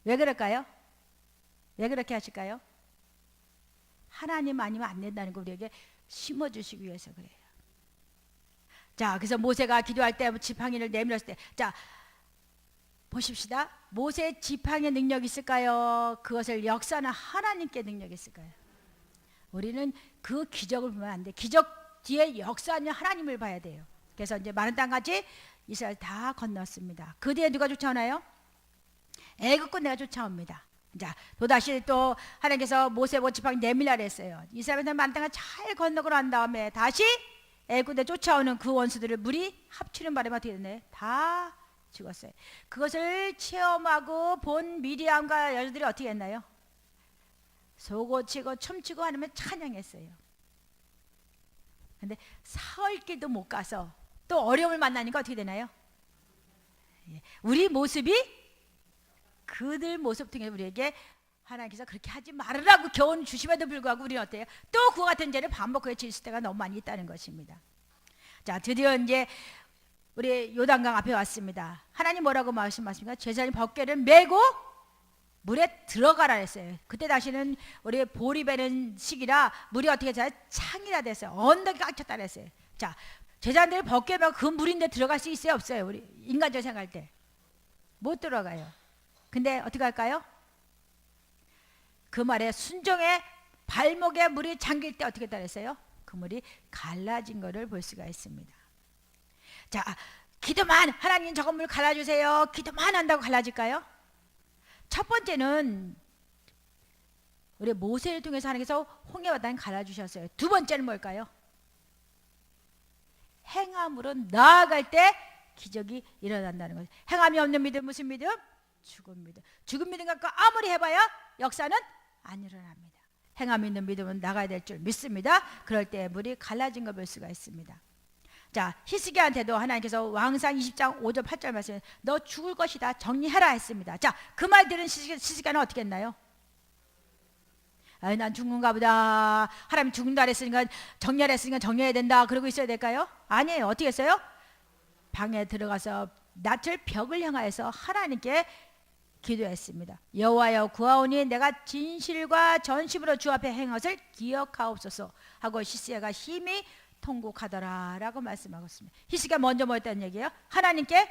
왜 그럴까요? 왜 그렇게 하실까요? 하나님 아니면 안 된다는 거 우리에게 심어주시기 위해서 그래요. 자, 그래서 모세가 기도할 때 지팡이를 내밀었을 때, 자, 보십시다. 모세 지팡이의 능력이 있을까요? 그것을 역사는 하나님께 능력이 있을까요? 우리는 그 기적을 보면 안 돼. 기적 뒤에 역사는 하나님을 봐야 돼요. 그래서 이제 마른 땅까지 이스라엘 다 건넜습니다. 그 뒤에 누가 쫓아오나요? 애굽 군대가 쫓아옵니다. 자, 또다시 또 하나님께서 모세 지팡이 내밀라 그랬어요. 이스라엘은 마른 땅을 잘 건너고 난 다음에 다시 애굽 군대 쫓아오는 그 원수들을 물이 합치는 바람에 어떻게 됐나요? 다 죽었어요. 그것을 체험하고 본 미리암과 여자들이 어떻게 했나요? 소고치고 춤추고 하나님을 찬양했어요. 근데 사흘 길도 못 가서 또 어려움을 만나니까 어떻게 되나요? 우리 모습이 그들 모습 등에 우리에게 하나님께서 그렇게 하지 말으라고 교훈 주심에도 불구하고 우리는 어때요? 또 그와 같은 죄를 반복해 질 때가 너무 많이 있다는 것입니다. 자, 드디어 이제 우리 요단강 앞에 왔습니다. 하나님 뭐라고 말씀하십니까? 제사장이 벗개를 메고 물에 들어가라 했어요. 그때 다시는 우리 보리 베는 시기라 물이 어떻게 돼요? 창이라 됐어요. 언덕이 꽉 찼다 그랬어요. 자, 제사장들이 벗개 메고 그 물인데 들어갈 수 있어요? 없어요? 우리 인간적으로 생각할 때 못 들어가요. 근데 어떻게 할까요? 그 말에 순종의 발목에 물이 잠길 때 어떻게 따랐어요? 그 물이 갈라진 것을 볼 수가 있습니다. 자, 기도만 하나님 저거 물 갈라주세요. 기도만 한다고 갈라질까요? 첫 번째는 우리 모세를 통해서 하나님께서 홍해바다를 갈라주셨어요. 두 번째는 뭘까요? 행함으로 나아갈 때 기적이 일어난다는 거죠. 행함이 없는 믿음 무슨 믿음? 죽은 믿음. 죽은 믿음 갖고 아무리 해봐야 역사는 안 일어납니다. 행함이 있는 믿음은 나가야 될 줄 믿습니다. 그럴 때 물이 갈라진 걸 볼 수가 있습니다. 자, 히스기야한테도 하나님께서 왕상 20장 5절 8절 말씀 너 죽을 것이다 정리해라 했습니다. 자, 그 말 들은 히스기야는 어떻게 했나요? 난 죽는가 보다. 하나님 죽는다 그랬으니까 정리하랬으니까 정리해야 된다. 그러고 있어야 될까요? 아니에요. 어떻게 했어요? 방에 들어가서 낯을 벽을 향하여서 하나님께 기도했습니다. 여호와여 구하오니 내가 진실과 전심으로 주 앞에 행한 것을 기억하옵소서 하고 히스기야가 힘이 통곡하더라라고 말씀하고 있습니다. 히스기야 먼저 뭐 했다는 얘기예요? 하나님께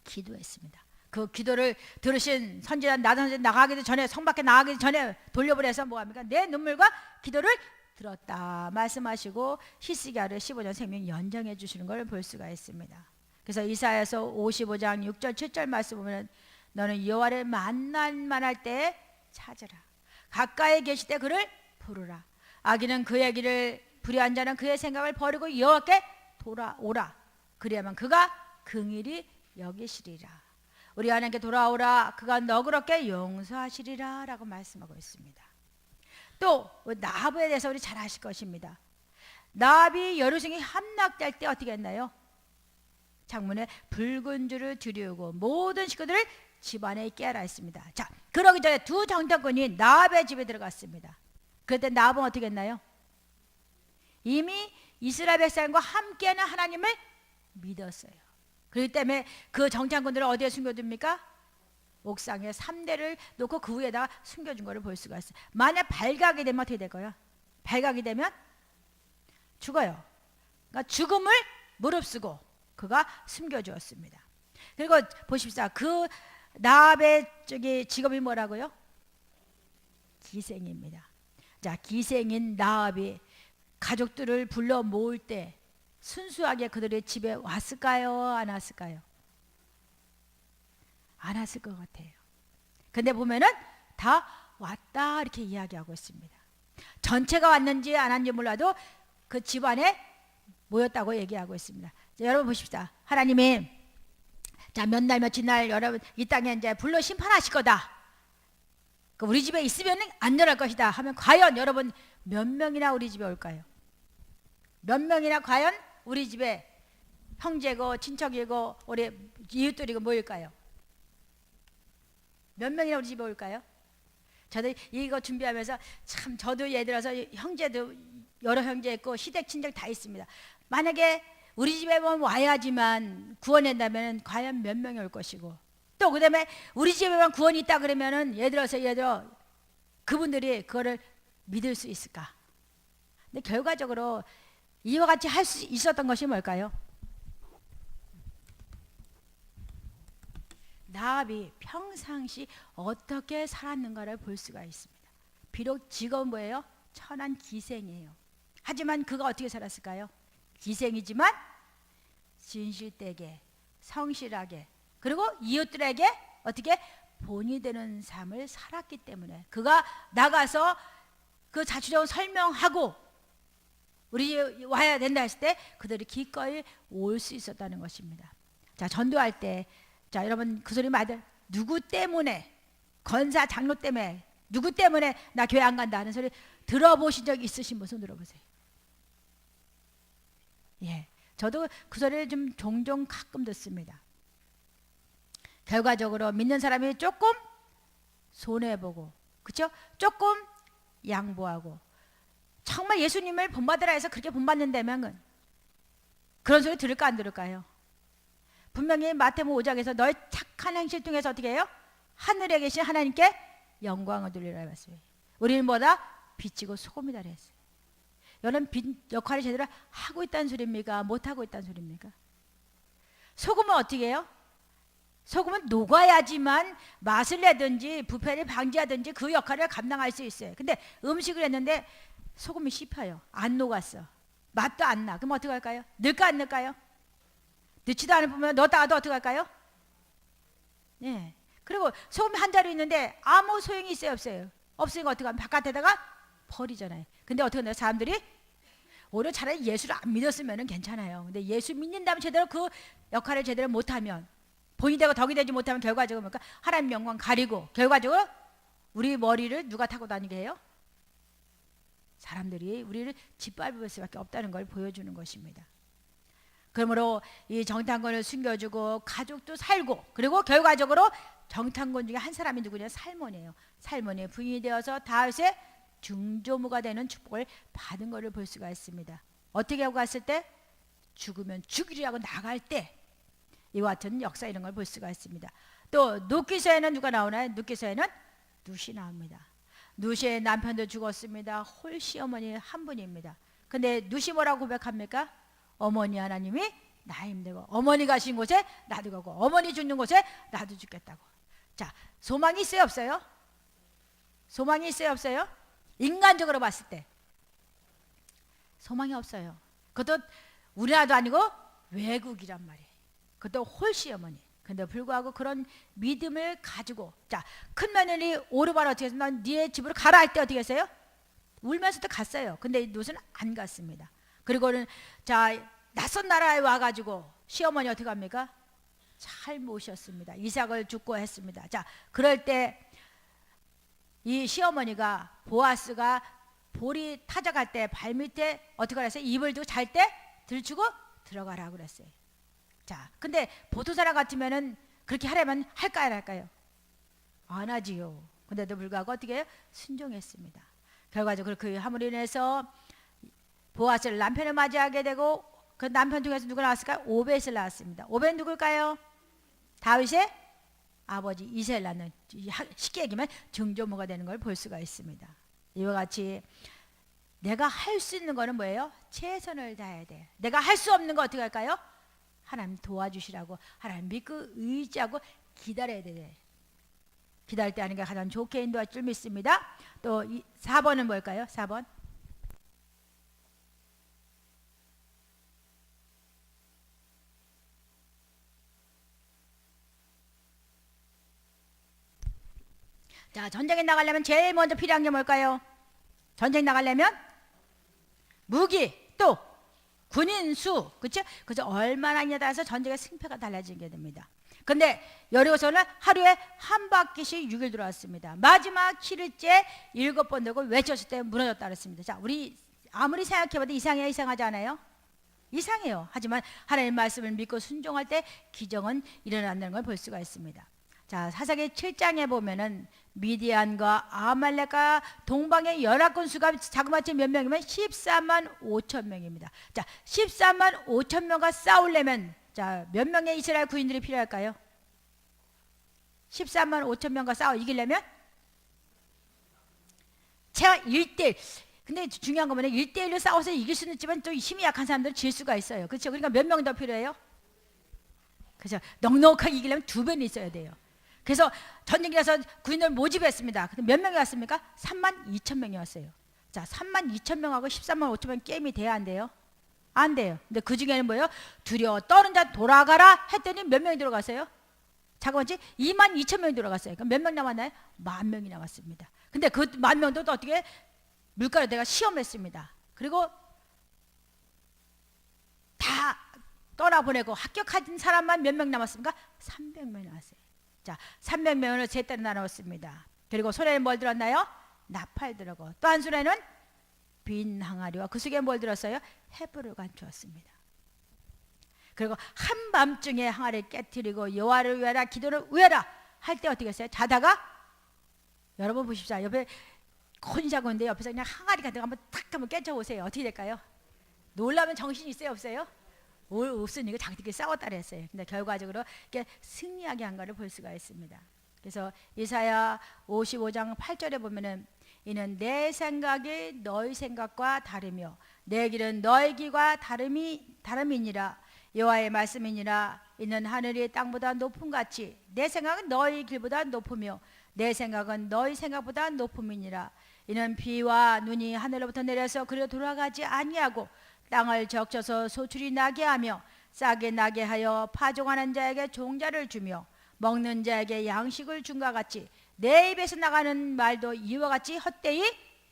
기도했습니다. 그 기도를 들으신 선지자 나단 선지자 나가기도 전에, 성 밖에 나가기 전에 돌려보내서 뭐합니까? 내 눈물과 기도를 들었다 말씀하시고 히스기야를 15년 생명 연장해 주시는 걸 볼 수가 있습니다. 그래서 이사야서 55장 6절 7절 말씀 보면 너는 여호와를 만날만할 때에 찾으라. 가까이 계실 때 그를 부르라. 악인은 그의 길을 불의한 자는 그의 생각을 버리고 여호와께 돌아오라. 그래야만 그가 긍휼히 여기시리라. 우리 하나님께 돌아오라. 그가 너그럽게 용서하시리라 라고 말씀하고 있습니다. 또 나합에 대해서 우리 잘 아실 것입니다. 나합이 여루성이 함락될 때 어떻게 했나요? 창문에 붉은 줄을 들이우고 모든 식구들을 집안에 있게 하라 했습니다. 자, 그러기 전에 두 정탐꾼이 나합의 집에 들어갔습니다. 그때 나합은 어떻게 했나요? 이미 이스라엘 백성과 함께하는 하나님을 믿었어요. 그렇기 때문에 그 정탐꾼들을 어디에 숨겨둡니까? 옥상에 3대를 놓고 그 위에다가 숨겨준 것을 볼 수가 있어요. 만약 발각이 되면 어떻게 될 거예요? 발각이 되면 죽어요. 그러니까 죽음을 무릅쓰고 그가 숨겨주었습니다. 그리고 보십시오. 그 나합의 직업이 뭐라고요? 기생입니다. 자, 기생인 나합이 가족들을 불러 모을 때 순수하게 그들의 집에 왔을까요? 안 왔을까요? 안 왔을 것 같아요. 근데 보면은 다 왔다 이렇게 이야기하고 있습니다. 전체가 왔는지 안 왔는지 몰라도 그 집안에 모였다고 얘기하고 있습니다. 자, 여러분 보십시다. 하나님이 자, 몇 날 며칠 날 여러분 이 땅에 이제 불러 심판하실 거다. 우리 집에 있으면 안전할 것이다 하면 과연 여러분 몇 명이나 우리 집에 올까요? 몇 명이나 과연 우리 집에 형제고 친척이고 우리 이웃들이고 모일까요? 몇 명이나 우리 집에 올까요? 저도 이거 준비하면서 참 저도 예를 들어서 형제도 여러 형제 있고 시댁 친척 다 있습니다. 만약에 우리 집에만 와야지만 구원된다면 과연 몇 명이 올 것이고 또 그다음에 우리 집에만 구원이 있다 그러면은 예를 들어 그분들이 그거를 믿을 수 있을까? 근데 결과적으로 이와 같이 할 수 있었던 것이 뭘까요? 나합이 평상시 어떻게 살았는가를 볼 수가 있습니다. 비록 직업은 뭐예요? 천한 기생이에요. 하지만 그가 어떻게 살았을까요? 기생이지만 진실되게 성실하게 그리고 이웃들에게 어떻게 본이 되는 삶을 살았기 때문에 그가 나가서 그 자취적으로 설명하고 우리 집에 와야 된다 했을 때 그들이 기꺼이 올 수 있었다는 것입니다. 자, 전도할 때 자, 여러분 그 소리 많이 누구 때문에 권사 장로 때문에 누구 때문에 나 교회 안 간다 하는 소리 들어보신 적 있으신 분 손 들어보세요. 예, 저도 그 소리를 좀 종종 가끔 듣습니다. 결과적으로 믿는 사람이 조금 손해보고 그렇죠? 조금 양보하고 정말 예수님을 본받으라 해서 그렇게 본받는다면 그런 소리 들을까 안 들을까요? 분명히 마태복음 5장에서 너의 착한 행실 통해서 어떻게 해요? 하늘에 계신 하나님께 영광을 돌리라 했어요. 우리는 뭐다? 빛이고 소금이다 그랬어요. 여러분 빛 역할을 제대로 하고 있다는 소리입니까? 못하고 있다는 소리입니까? 소금은 어떻게 해요? 소금은 녹아야지만 맛을 내든지 부패를 방지하든지 그 역할을 감당할 수 있어요. 근데 음식을 했는데 소금이 씹혀요. 안 녹았어. 맛도 안 나. 그럼 어떻게 할까요? 넣을까 안 넣을까요? 넣지도 않으면 넣었다가도 어떻게 할까요? 네. 그리고 소금 한 자루 있는데 아무 소용이 있어요 없어요? 없으니까 어떻게 하면 바깥에다가 버리잖아요. 근데 어떻게 하나요? 사람들이 오히려 차라리 예수를 안 믿었으면 괜찮아요. 근데 예수 믿는다면 제대로 그 역할을 제대로 못하면 본이 되고 덕이 되지 못하면 결과적으로 뭘까? 하나님 영광 가리고 결과적으로 우리 머리를 누가 타고 다니게 해요? 사람들이 우리를 짓밟을 수밖에 없다는 걸 보여주는 것입니다. 그러므로 이 정탐꾼을 숨겨주고 가족도 살고 그리고 결과적으로 정탐꾼 중에 한 사람이 누구냐? 살몬이에요. 살몬이 부인이 되어서 다윗의 중조무가 되는 축복을 받은 것을 볼 수가 있습니다. 어떻게 하고 갔을 때? 죽으면 죽이라고 나갈 때 이와 같은 역사 이런 걸 볼 수가 있습니다. 또 룻기서에는 누가 나오나요? 룻기서에는 룻이 나옵니다. 룻의 남편도 죽었습니다. 홀 시어머니 한 분입니다. 근데 누시 뭐라고 고백합니까? 어머니 하나님이 나 힘들고 어머니 가신 곳에 나도 가고 어머니 죽는 곳에 나도 죽겠다고. 자, 소망이 있어요 없어요? 소망이 있어요 없어요? 인간적으로 봤을 때 소망이 없어요. 그것도 우리나라도 아니고 외국이란 말이에요. 그것도 홀씨 어머니. 근데 불구하고 그런 믿음을 가지고, 자, 큰 며느리 오르바를 어떻게 해서 난 네 집으로 가라 할 때 어떻게 했어요? 울면서도 갔어요. 근데 롯은 안 갔습니다. 그리고는 자, 낯선 나라에 와가지고 시어머니 어떻게 합니까? 잘 모셨습니다. 이삭을 죽고 했습니다. 자, 그럴 때 이 시어머니가 보아스가 볼이 타작할 때 발밑에 어떻게 하랬어요? 이불 두고 잘 때 들추고 들어가라고 그랬어요. 자, 근데 보통 사람 같으면은 그렇게 하려면 할까요 안 할까요? 안 하지요. 근데도 불구하고 어떻게 해요? 순종했습니다. 결과적으로 그 함으로 인해서 보아스를 남편을 맞이하게 되고, 그 남편 중에서 누가 나왔을까요? 오벳을 낳았습니다. 오벳 누굴까요? 다윗의 아버지 이새를 낳는, 쉽게 얘기하면 증조모가 되는 걸 볼 수가 있습니다. 이와 같이 내가 할 수 있는 거는 뭐예요? 최선을 다해야 돼. 내가 할 수 없는 거 어떻게 할까요? 하나님 도와주시라고 하나님 믿고 의지하고 기다려야 돼. 기다릴 때 하는 게 가장 좋게 인도할 줄 믿습니다. 또 4번은 뭘까요? 4번. 자, 전쟁에 나가려면 제일 먼저 필요한 게 뭘까요? 전쟁 나가려면 무기, 또 군인 수, 그렇죠? 그래서 얼마나 하냐에 따라서 전쟁의 승패가 달라지게 됩니다. 근데 여리고서는 하루에 한 바퀴씩 6일 돌아왔습니다. 마지막 7일째 7번 되고 외쳤을 때 무너졌다 그랬습니다. 자, 우리 아무리 생각해봐도 이상해요? 이상하지 않아요? 이상해요. 하지만 하나님 말씀을 믿고 순종할 때 기적은 일어난다는 걸 볼 수가 있습니다. 자, 사사기 7장에 보면은 미디안과 아말렉과 동방의 연합군 수가 자그마치 몇 명이면 14만 5천 명입니다. 자, 14만 5천 명과 싸우려면 자, 몇 명의 이스라엘 군인들이 필요할까요? 14만 5천 명과 싸워 이기려면 제가 1대1. 근데 중요한 건 뭐냐면 1대1로 싸워서 이길 수는 있지만 또 힘이 약한 사람들은 질 수가 있어요. 그렇죠? 그러니까 몇 명 더 필요해요? 그렇죠? 넉넉하게 이기려면 2배는 있어야 돼요. 그래서 전쟁이라서 군인을 모집했습니다. 근데 몇 명이 왔습니까? 3만 2천 명이 왔어요. 자, 3만 2천 명하고 13만 5천 명 게임이 돼야 안 돼요? 안 돼요. 근데 그 중에는 뭐예요? 두려워 떠는 자 돌아가라 했더니 몇 명이 들어갔어요? 잠깐만지 2만 2천 명이 들어갔어요. 그럼 몇 명 남았나요? 10,000명이 남았습니다. 근데 그 10,000명도 또 어떻게 물가로 내가 시험했습니다. 그리고 다 떠나보내고 합격한 사람만 몇 명 남았습니까? 300명이 남았어요. 자, 300명을 세 대로 나눴습니다. 그리고 손에는 뭘 들었나요? 나팔 들었고, 또 한 손에는 빈 항아리와 그 속에 뭘 들었어요? 해부를 감추었습니다. 그리고 한밤중에 항아리를 깨뜨리고 여호와를 위하라 기도를 위하라 할 때 어떻게 했어요? 자다가 여러분 보십시오. 옆에 콘이 자고 있는데 옆에서 그냥 항아리 같은 거 한번 탁 한번 깨쳐보세요. 어떻게 될까요? 놀라면 정신이 있어요 없어요? 없으니까 자기들끼리 싸웠다 그랬어요. 근데 결과적으로 이렇게 승리하게 한 거를 볼 수가 있습니다. 그래서 이사야 55장 8절에 보면은 이는 내 생각이 너희 생각과 다르며 내 길은 너희 길과 다름이니라. 여호와의 말씀이니라. 이는 하늘이 땅보다 높음 같이 내 생각은 너희 길보다 높으며 내 생각은 너희 생각보다 높음이니라. 이는 비와 눈이 하늘로부터 내려서 그리로 돌아가지 아니하고 땅을 적셔서 소출이 나게 하며 싹이 나게 하여 파종하는 자에게 종자를 주며 먹는 자에게 양식을 준 것 같이 내 입에서 나가는 말도 이와 같이 헛되이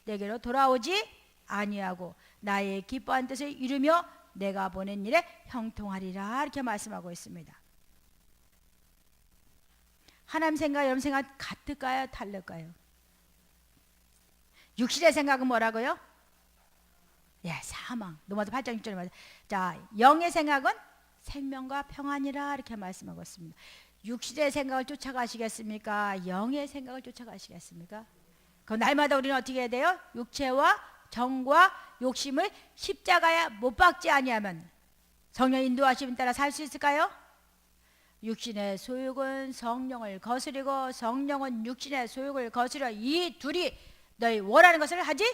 내게로 돌아오지 아니하고 나의 기뻐한 뜻을 이루며 내가 보낸 일에 형통하리라. 이렇게 말씀하고 있습니다. 하나님 생각 여러분 생각 같을까요? 다를까요? 육신의 생각은 뭐라고요? 예, 사망. 로마서 8장 6절에 말해. 자, 영의 생각은 생명과 평안이라 이렇게 말씀하고 있습니다. 육신의 생각을 쫓아가시겠습니까? 영의 생각을 쫓아가시겠습니까? 그 날마다 우리는 어떻게 해야 돼요? 육체와 정과 욕심을 십자가에 못 박지 아니하면 성령 인도하심에 따라 살 수 있을까요? 육신의 소욕은 성령을 거스리고 성령은 육신의 소욕을 거스려 이 둘이 너희 원하는 것을 하지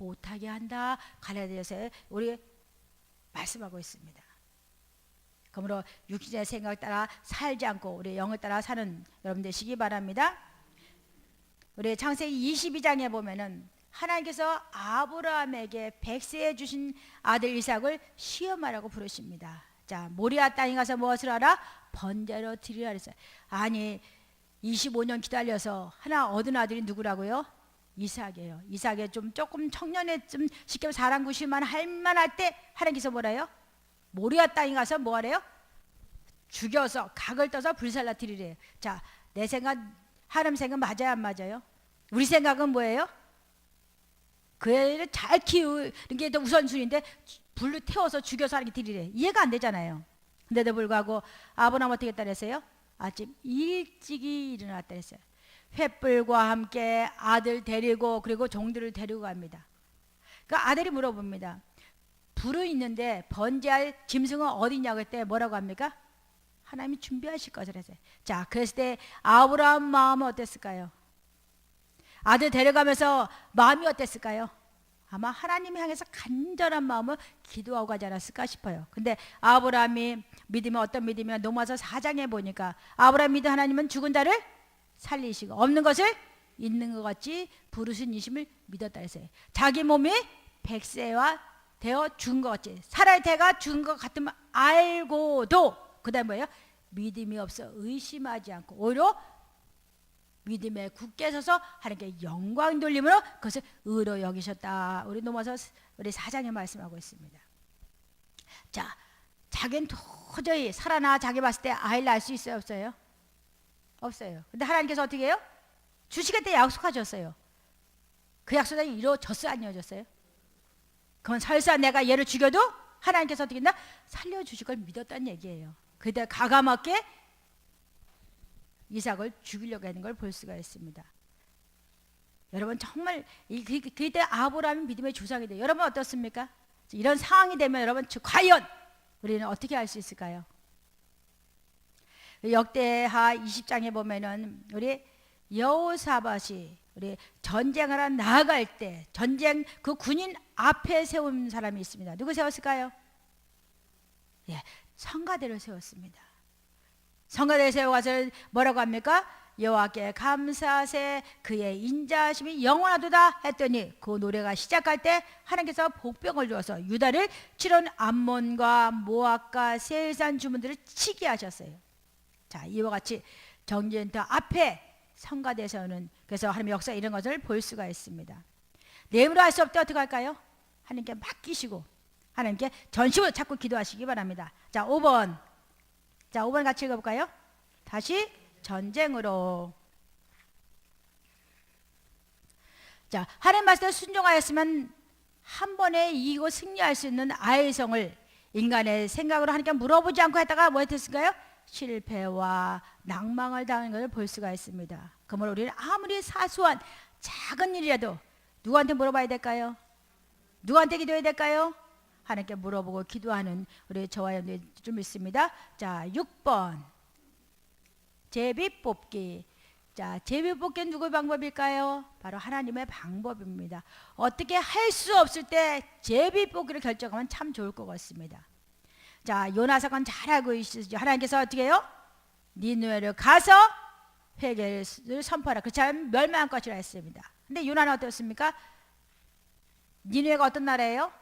못하게 한다. 갈라디아서에 우리 말씀하고 있습니다. 그러므로 육신의 생각 따라 살지 않고 우리 영을 따라 사는 여러분 되시기 바랍니다. 우리 창세기 22장에 보면은 하나님께서 아브라함에게 백세에 주신 아들 이삭을 시험하라고 부르십니다. 자, 모리아 땅에 가서 무엇을 하라? 번제로 드리라 그랬어요. 아니 25년 기다려서 하나 얻은 아들이 누구라고요? 이삭이에요. 이삭이 조금 청년에 좀 쉽게 사람 구실만 할 만할 때 하나님께서 뭐래요? 모리아 땅에 가서 뭐 하래요? 죽여서 각을 떠서 불살라 드리래요. 자, 내 생각 하나님 생각 맞아요 안 맞아요? 우리 생각은 뭐예요? 그 애를 잘 키우는 게 더 우선순위인데 불로 태워서 죽여서 하나님께 드리래. 이해가 안 되잖아요. 근데도 불구하고 아브라함 어떻게 했다 그랬어요? 아침 일찍이 일어났다 그랬어요. 횃불과 함께 아들 데리고 그리고 종들을 데리고 갑니다. 그 아들이 물어봅니다. 불은 있는데 번제할 짐승은 어디 있냐고 했대. 뭐라고 합니까? 하나님이 준비하실 것을 했어요. 자, 그랬을 때 아브라함 마음은 어땠을까요? 아들 데려가면서 마음이 어땠을까요? 아마 하나님 향해서 간절한 마음을 기도하고 가지 않았을까 싶어요. 근데 아브라함이 믿으면 어떤 믿음이냐? 로마서 4장에 보니까 아브라함 믿은 하나님은 죽은 자를 살리시고 없는 것을 있는 것 같이 부르신 이심을 믿었다 했어요. 자기 몸이 백세와 되어 죽은 것 같이 살아야 돼가 죽은 것 같으면 알고도 그 다음 뭐예요? 믿음이 없어 의심하지 않고 오히려 믿음에 굳게 서서 하나님께 영광 돌림으로 그것을 의로 여기셨다. 우리 로마서 우리 4장에 말씀하고 있습니다. 자, 자기는 도저히 살아나 자기 봤을 때 아이를 낳을 수 있어요 없어요? 없어요. 근데 하나님께서 어떻게 해요? 주시겠다 약속하셨어요. 그 약속이 이루어졌어요 안 이루어졌어요? 그건 설사 내가 얘를 죽여도 하나님께서 어떻게 했나? 살려주실 걸 믿었다는 얘기예요. 그때 가감하게 이삭을 죽이려고 하는 걸 볼 수가 있습니다. 여러분 정말 그때 아브라함이 믿음의 조상이 돼요. 여러분 어떻습니까? 이런 상황이 되면 여러분 과연 우리는 어떻게 할 수 있을까요? 역대하 20장에 보면은 우리 여호사밧이 우리 전쟁하러 나아갈 때 전쟁 그 군인 앞에 세운 사람이 있습니다. 누구 세웠을까요? 예, 성가대를 세웠습니다. 성가대를 세워가서 뭐라고 합니까? 여호와께 감사하세 그의 인자하심이 영원하도다 했더니 그 노래가 시작할 때 하나님께서 복병을 주어서 유다를 치른 암몬과 모압과 세일산 주민들을 치게 하셨어요. 자, 이와 같이 정전터 앞에 성가대 세우는 그래서 하나님의 역사 이런 것을 볼 수가 있습니다. 내 힘으로 할 수 없을 때 어떻게 할까요? 하나님께 맡기시고 하나님께 전심으로 자꾸 기도하시기 바랍니다. 자, 5번. 자, 5번 같이 읽어볼까요? 다시 전쟁으로. 자, 하나님 말씀에 순종하였으면 한 번에 이기고 승리할 수 있는 아이성을 인간의 생각으로 하나님께 물어보지 않고 했다가 뭐 했을까요? 실패와 낭망을 당하는 것을 볼 수가 있습니다. 그러므로 우리는 아무리 사소한 작은 일이라도 누구한테 물어봐야 될까요? 누구한테 기도해야 될까요? 하나님께 물어보고 기도하는 우리 저와 여러분들 좀 있습니다. 자, 6번 제비 뽑기. 자, 제비 뽑기는 누구의 방법일까요? 바로 하나님의 방법입니다. 어떻게 할 수 없을 때 제비 뽑기를 결정하면 참 좋을 것 같습니다. 자, 요나 사건 잘 알고 있으시죠? 하나님께서 어떻게 해요? 니느웨를 가서 회개를 선포하라. 그렇지 않으면 멸망할 것이라 했습니다. 근데 요나는 어떻습니까? 니느웨가 어떤 나라예요?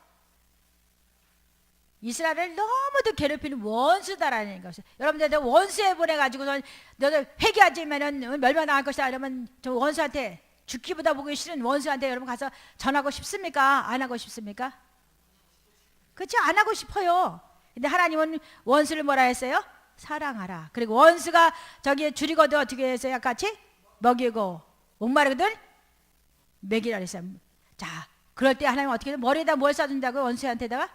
이스라엘을 너무도 괴롭히는 원수다라는 것을 여러분들 원수에 보내가지고서 너들 회개하지 않으면 멸망당할 것이다 이러면 저 원수한테 죽기보다 보기 싫은 원수한테 여러분 가서 전하고 싶습니까? 안 하고 싶습니까? 그렇지 안 하고 싶어요. 근데 하나님은 원수를 뭐라 했어요? 사랑하라. 그리고 원수가 저기 줄이거든 어떻게 해서 같이 먹이고 목마르거든 먹이라 그랬어요. 자, 그럴 때 하나님은 어떻게 해요? 머리에다 뭘 쏴준다고 원수한테다가?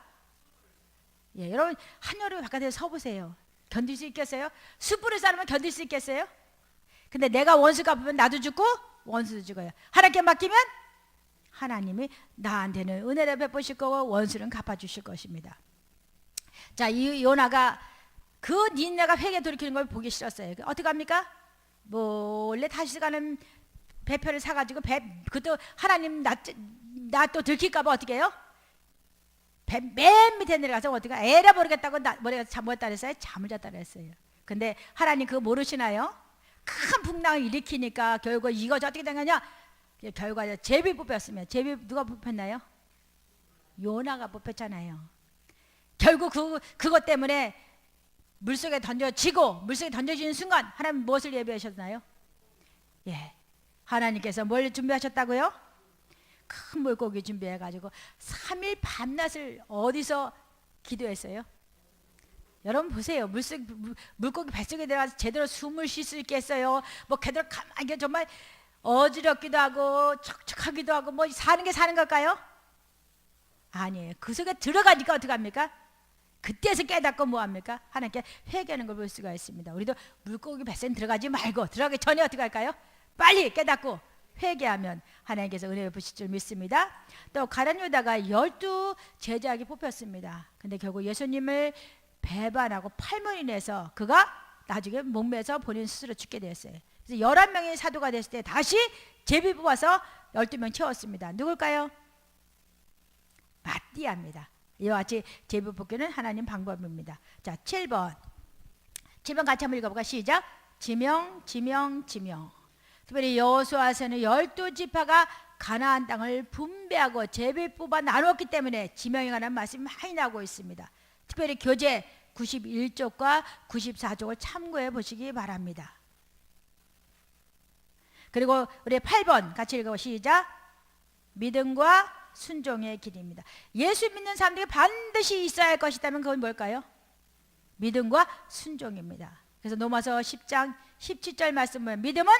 예, 여러분 한여름 바깥에 서보세요. 견딜 수 있겠어요? 숯불을 쌓으면 견딜 수 있겠어요? 근데 내가 원수가 아프면 나도 죽고 원수도 죽어요. 하나님께 맡기면 하나님이 나한테는 은혜를 베푸실 거고 원수는 갚아주실 것입니다. 자, 이 요나가 그 니느웨가 회개 돌이키는 걸 보기 싫었어요. 어떻게 합니까? 몰래 다시 가는 배표를 사가지고 그것도 하나님 나 또 들킬까봐 어떻게 해요? 맨 밑에 내려가서 어떻게 에라 모르겠다고 머리가 잠못 했어요? 잠을 잤다 그랬어요. 근데 하나님 그거 모르시나요? 큰 풍랑을 일으키니까 결국 이거 어떻게 된 거냐? 결과적으로 제비 뽑혔으면 제비 누가 뽑혔나요? 요나가 뽑혔잖아요. 결국 그것 때문에 물속에 던져지고 물속에 던져지는 순간 하나님 무엇을 예비하셨나요? 예, 하나님께서 뭘 준비하셨다고요? 큰 물고기 준비해가지고 3일 밤낮을 어디서 기도했어요? 여러분 보세요. 물고기 뱃속에 들어가서 제대로 숨을 쉴 수 있겠어요? 뭐 걔들 가만히 정말 어지럽기도 하고 척척하기도 하고 뭐 사는 게 사는 걸까요? 아니에요. 그 속에 들어가니까 어떡합니까? 그때서 깨닫고 뭐합니까? 하나님께 회개하는 걸 볼 수가 있습니다. 우리도 물고기 뱃속에 들어가지 말고 들어가기 전에 어떻게 할까요? 빨리 깨닫고 회개하면 하나님께서 은혜를 부실 줄 믿습니다. 또 가룟 유다가 12 제자에게 뽑혔습니다. 근데 결국 예수님을 배반하고 팔문인해서 그가 나중에 목매서 본인 스스로 죽게 되었어요. 그래서 11명이 사도가 됐을 때 다시 제비 뽑아서 12명 채웠습니다. 누굴까요? 마띠아입니다. 이와 같이 제비 뽑기는 하나님 방법입니다. 자, 7번 같이 한번 읽어볼까? 시작. 지명. 특별히 여호수아서는 12지파가 가나안 땅을 분배하고 제비 뽑아 나눴기 때문에 지명에 관한 말씀이 많이 나오고 있습니다. 특별히 교재 91쪽과 94쪽을 참고해 보시기 바랍니다. 그리고 우리 8번 같이 읽어 시작. 믿음과 순종의 길입니다. 예수 믿는 사람들이 반드시 있어야 할 것이 있다면 그건 뭘까요? 믿음과 순종입니다. 그래서 로마서 10장 17절 말씀 보면 믿음은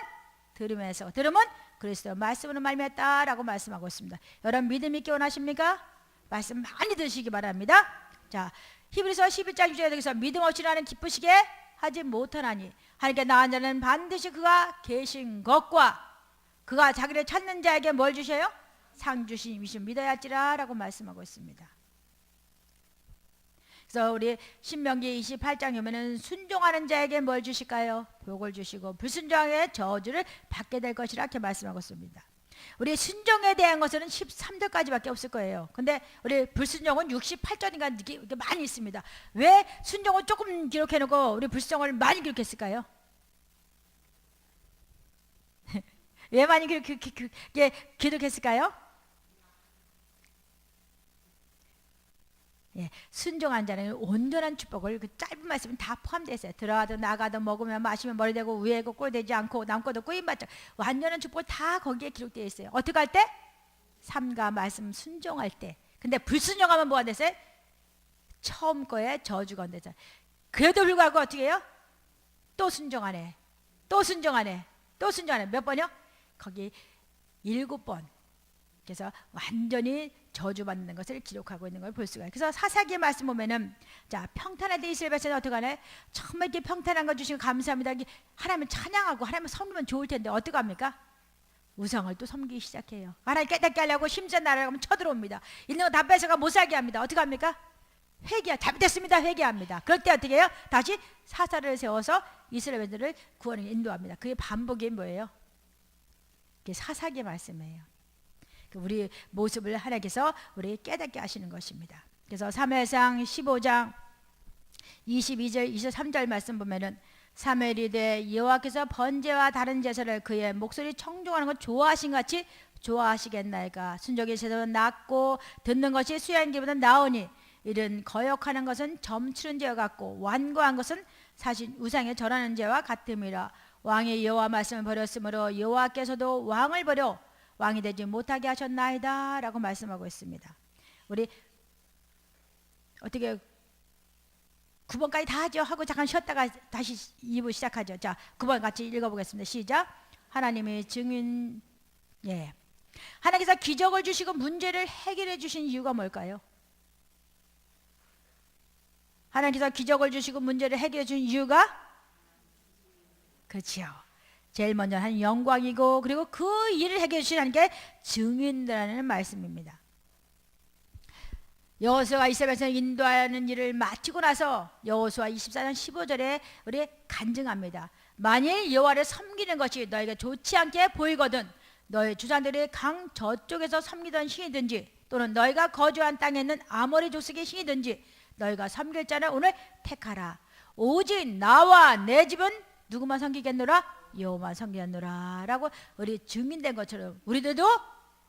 들음에서 들음은 그리스도 말씀으로 말미암았다라고 말씀하고 있습니다. 여러분 믿음 있게 원하십니까? 말씀 많이 들으시기 바랍니다. 자, 히브리서 11장 6절에 대해서 믿음 없이 나는 기쁘시게 하지 못하나니 하나님께 나은 자는 반드시 그가 계신 것과 그가 자기를 찾는 자에게 뭘 주셔요? 상 주심이심 믿어야 할지라 라고 말씀하고 있습니다. 그래서 우리 신명기 28장에 보면 순종하는 자에게 뭘 주실까요? 복을 주시고 불순종에 저주를 받게 될 것이라 이렇게 말씀하고 있습니다. 우리 순종에 대한 것은 13절까지밖에 없을 거예요. 근데 우리 불순종은 68절인가 이렇게 많이 있습니다. 왜 순종을 조금 기록해놓고 우리 불순종을 많이 기록했을까요? 왜 많이 기록했을까요? 예, 순종한 자는 온전한 축복을 그 짧은 말씀은 다 포함되어 있어요. 들어가도 나가도 먹으면 마시면 머리 대고 위에고 꼴 되지 않고 남고도 꾸임받자 완전한 축복을 다 거기에 기록되어 있어요. 어떻게 할 때? 삶과 말씀 순종할 때. 근데 불순종하면 뭐가 됐어요? 처음 거에 저주가 온대죠. 그래도 불구하고 어떻게 해요? 또 순종하네. 몇 번이요? 거기 7번. 그래서 완전히 저주받는 것을 기록하고 있는 걸 볼 수가 있어요. 그래서 사사기의 말씀 보면은 자 평탄할 때 이스라엘 백성은 어떻게 하나요? 정말 이렇게 평탄한 거 주시고 감사합니다. 하나님을 찬양하고 하나님을 섬기면 좋을 텐데 어떻게 합니까? 우상을 또 섬기기 시작해요. 하나님 깨닫게 하려고 심지어 나라를 하면 쳐들어옵니다. 있는 거 다 뺏어가 못 살게 합니다. 어떻게 합니까? 잘못했습니다. 회개합니다. 그럴 때 어떻게 해요? 다시 사사를 세워서 이스라엘 백성들을 구원에 인도합니다. 그게 반복이 뭐예요? 그게 사사기의 말씀이에요. 우리 모습을 하나님께서 우리 깨닫게 하시는 것입니다. 그래서 사무엘상 15장 22절 23절 말씀 보면은 사무엘이 이르되 여호와께서 번제와 다른 제사를 그의 목소리 청종하는 것 좋아하신 같이 좋아하시겠나이까. 순종의 제사는 낫고 듣는 것이 수양기보다 나으니 이른 거역하는 것은 점치는 죄와 같고 완고한 것은 사실 우상에 절하는 죄와 같음이라. 왕이 여호와 말씀을 버렸으므로 여호와께서도 왕을 버려 왕이 되지 못하게 하셨나이다 라고 말씀하고 있습니다. 우리 어떻게 9번까지 다 하죠 하고 잠깐 쉬었다가 다시 2부 시작하죠. 자 9번 같이 읽어보겠습니다. 시작. 하나님의 증인. 예. 하나님께서 기적을 주시고 문제를 해결해 주신 이유가 뭘까요? 하나님께서 기적을 주시고 문제를 해결해 주신 이유가 그렇죠. 제일 먼저 하는 영광이고 그리고 그 일을 해결해 주신 하나님께 증인이라는 말씀입니다. 여호수아가 이스라엘 백성을 인도하는 일을 마치고 나서 여호수아 24장 15절에 우리 간증합니다. 만일 여호와를 섬기는 것이 너에게 좋지 않게 보이거든 너희 주산들이 강 저쪽에서 섬기던 신이든지 또는 너희가 거주한 땅에 있는 아모리 족속의 신이든지 너희가 섬길 자는 오늘 택하라. 오직 나와 내 집은 누구만 섬기겠노라? 여호와만 섬기겠노라 라고 우리 증인된 것처럼 우리들도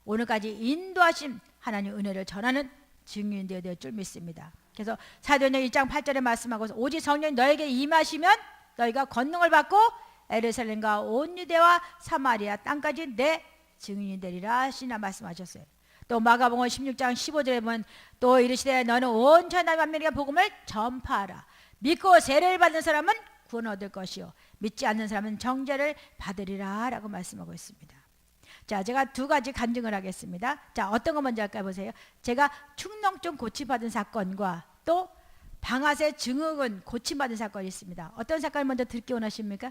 오늘까지 인도하신 하나님 은혜를 전하는 증인되어야 될 줄 믿습니다. 그래서 사도행전 1장 8절에 말씀하고 오직 성령이 너에게 임하시면 너희가 권능을 받고 예루살렘과 온 유대와 사마리아 땅까지 내 증인이 되리라 하시나 말씀하셨어요. 또 마가복음 16장 15절에 보면 또 이르시되 너는 온 천하 만민에게 복음을 전파하라. 믿고 세례를 받는 사람은 구원 얻을 것이요 믿지 않는 사람은 정죄를 받으리라 라고 말씀하고 있습니다. 자, 제가 두 가지 간증을 하겠습니다. 자, 어떤 거 먼저 할까요? 보세요. 제가 축농증 고침받은 사건과 또 방아쇠 증후군 고침받은 사건이 있습니다. 어떤 사건을 먼저 듣기 원하십니까?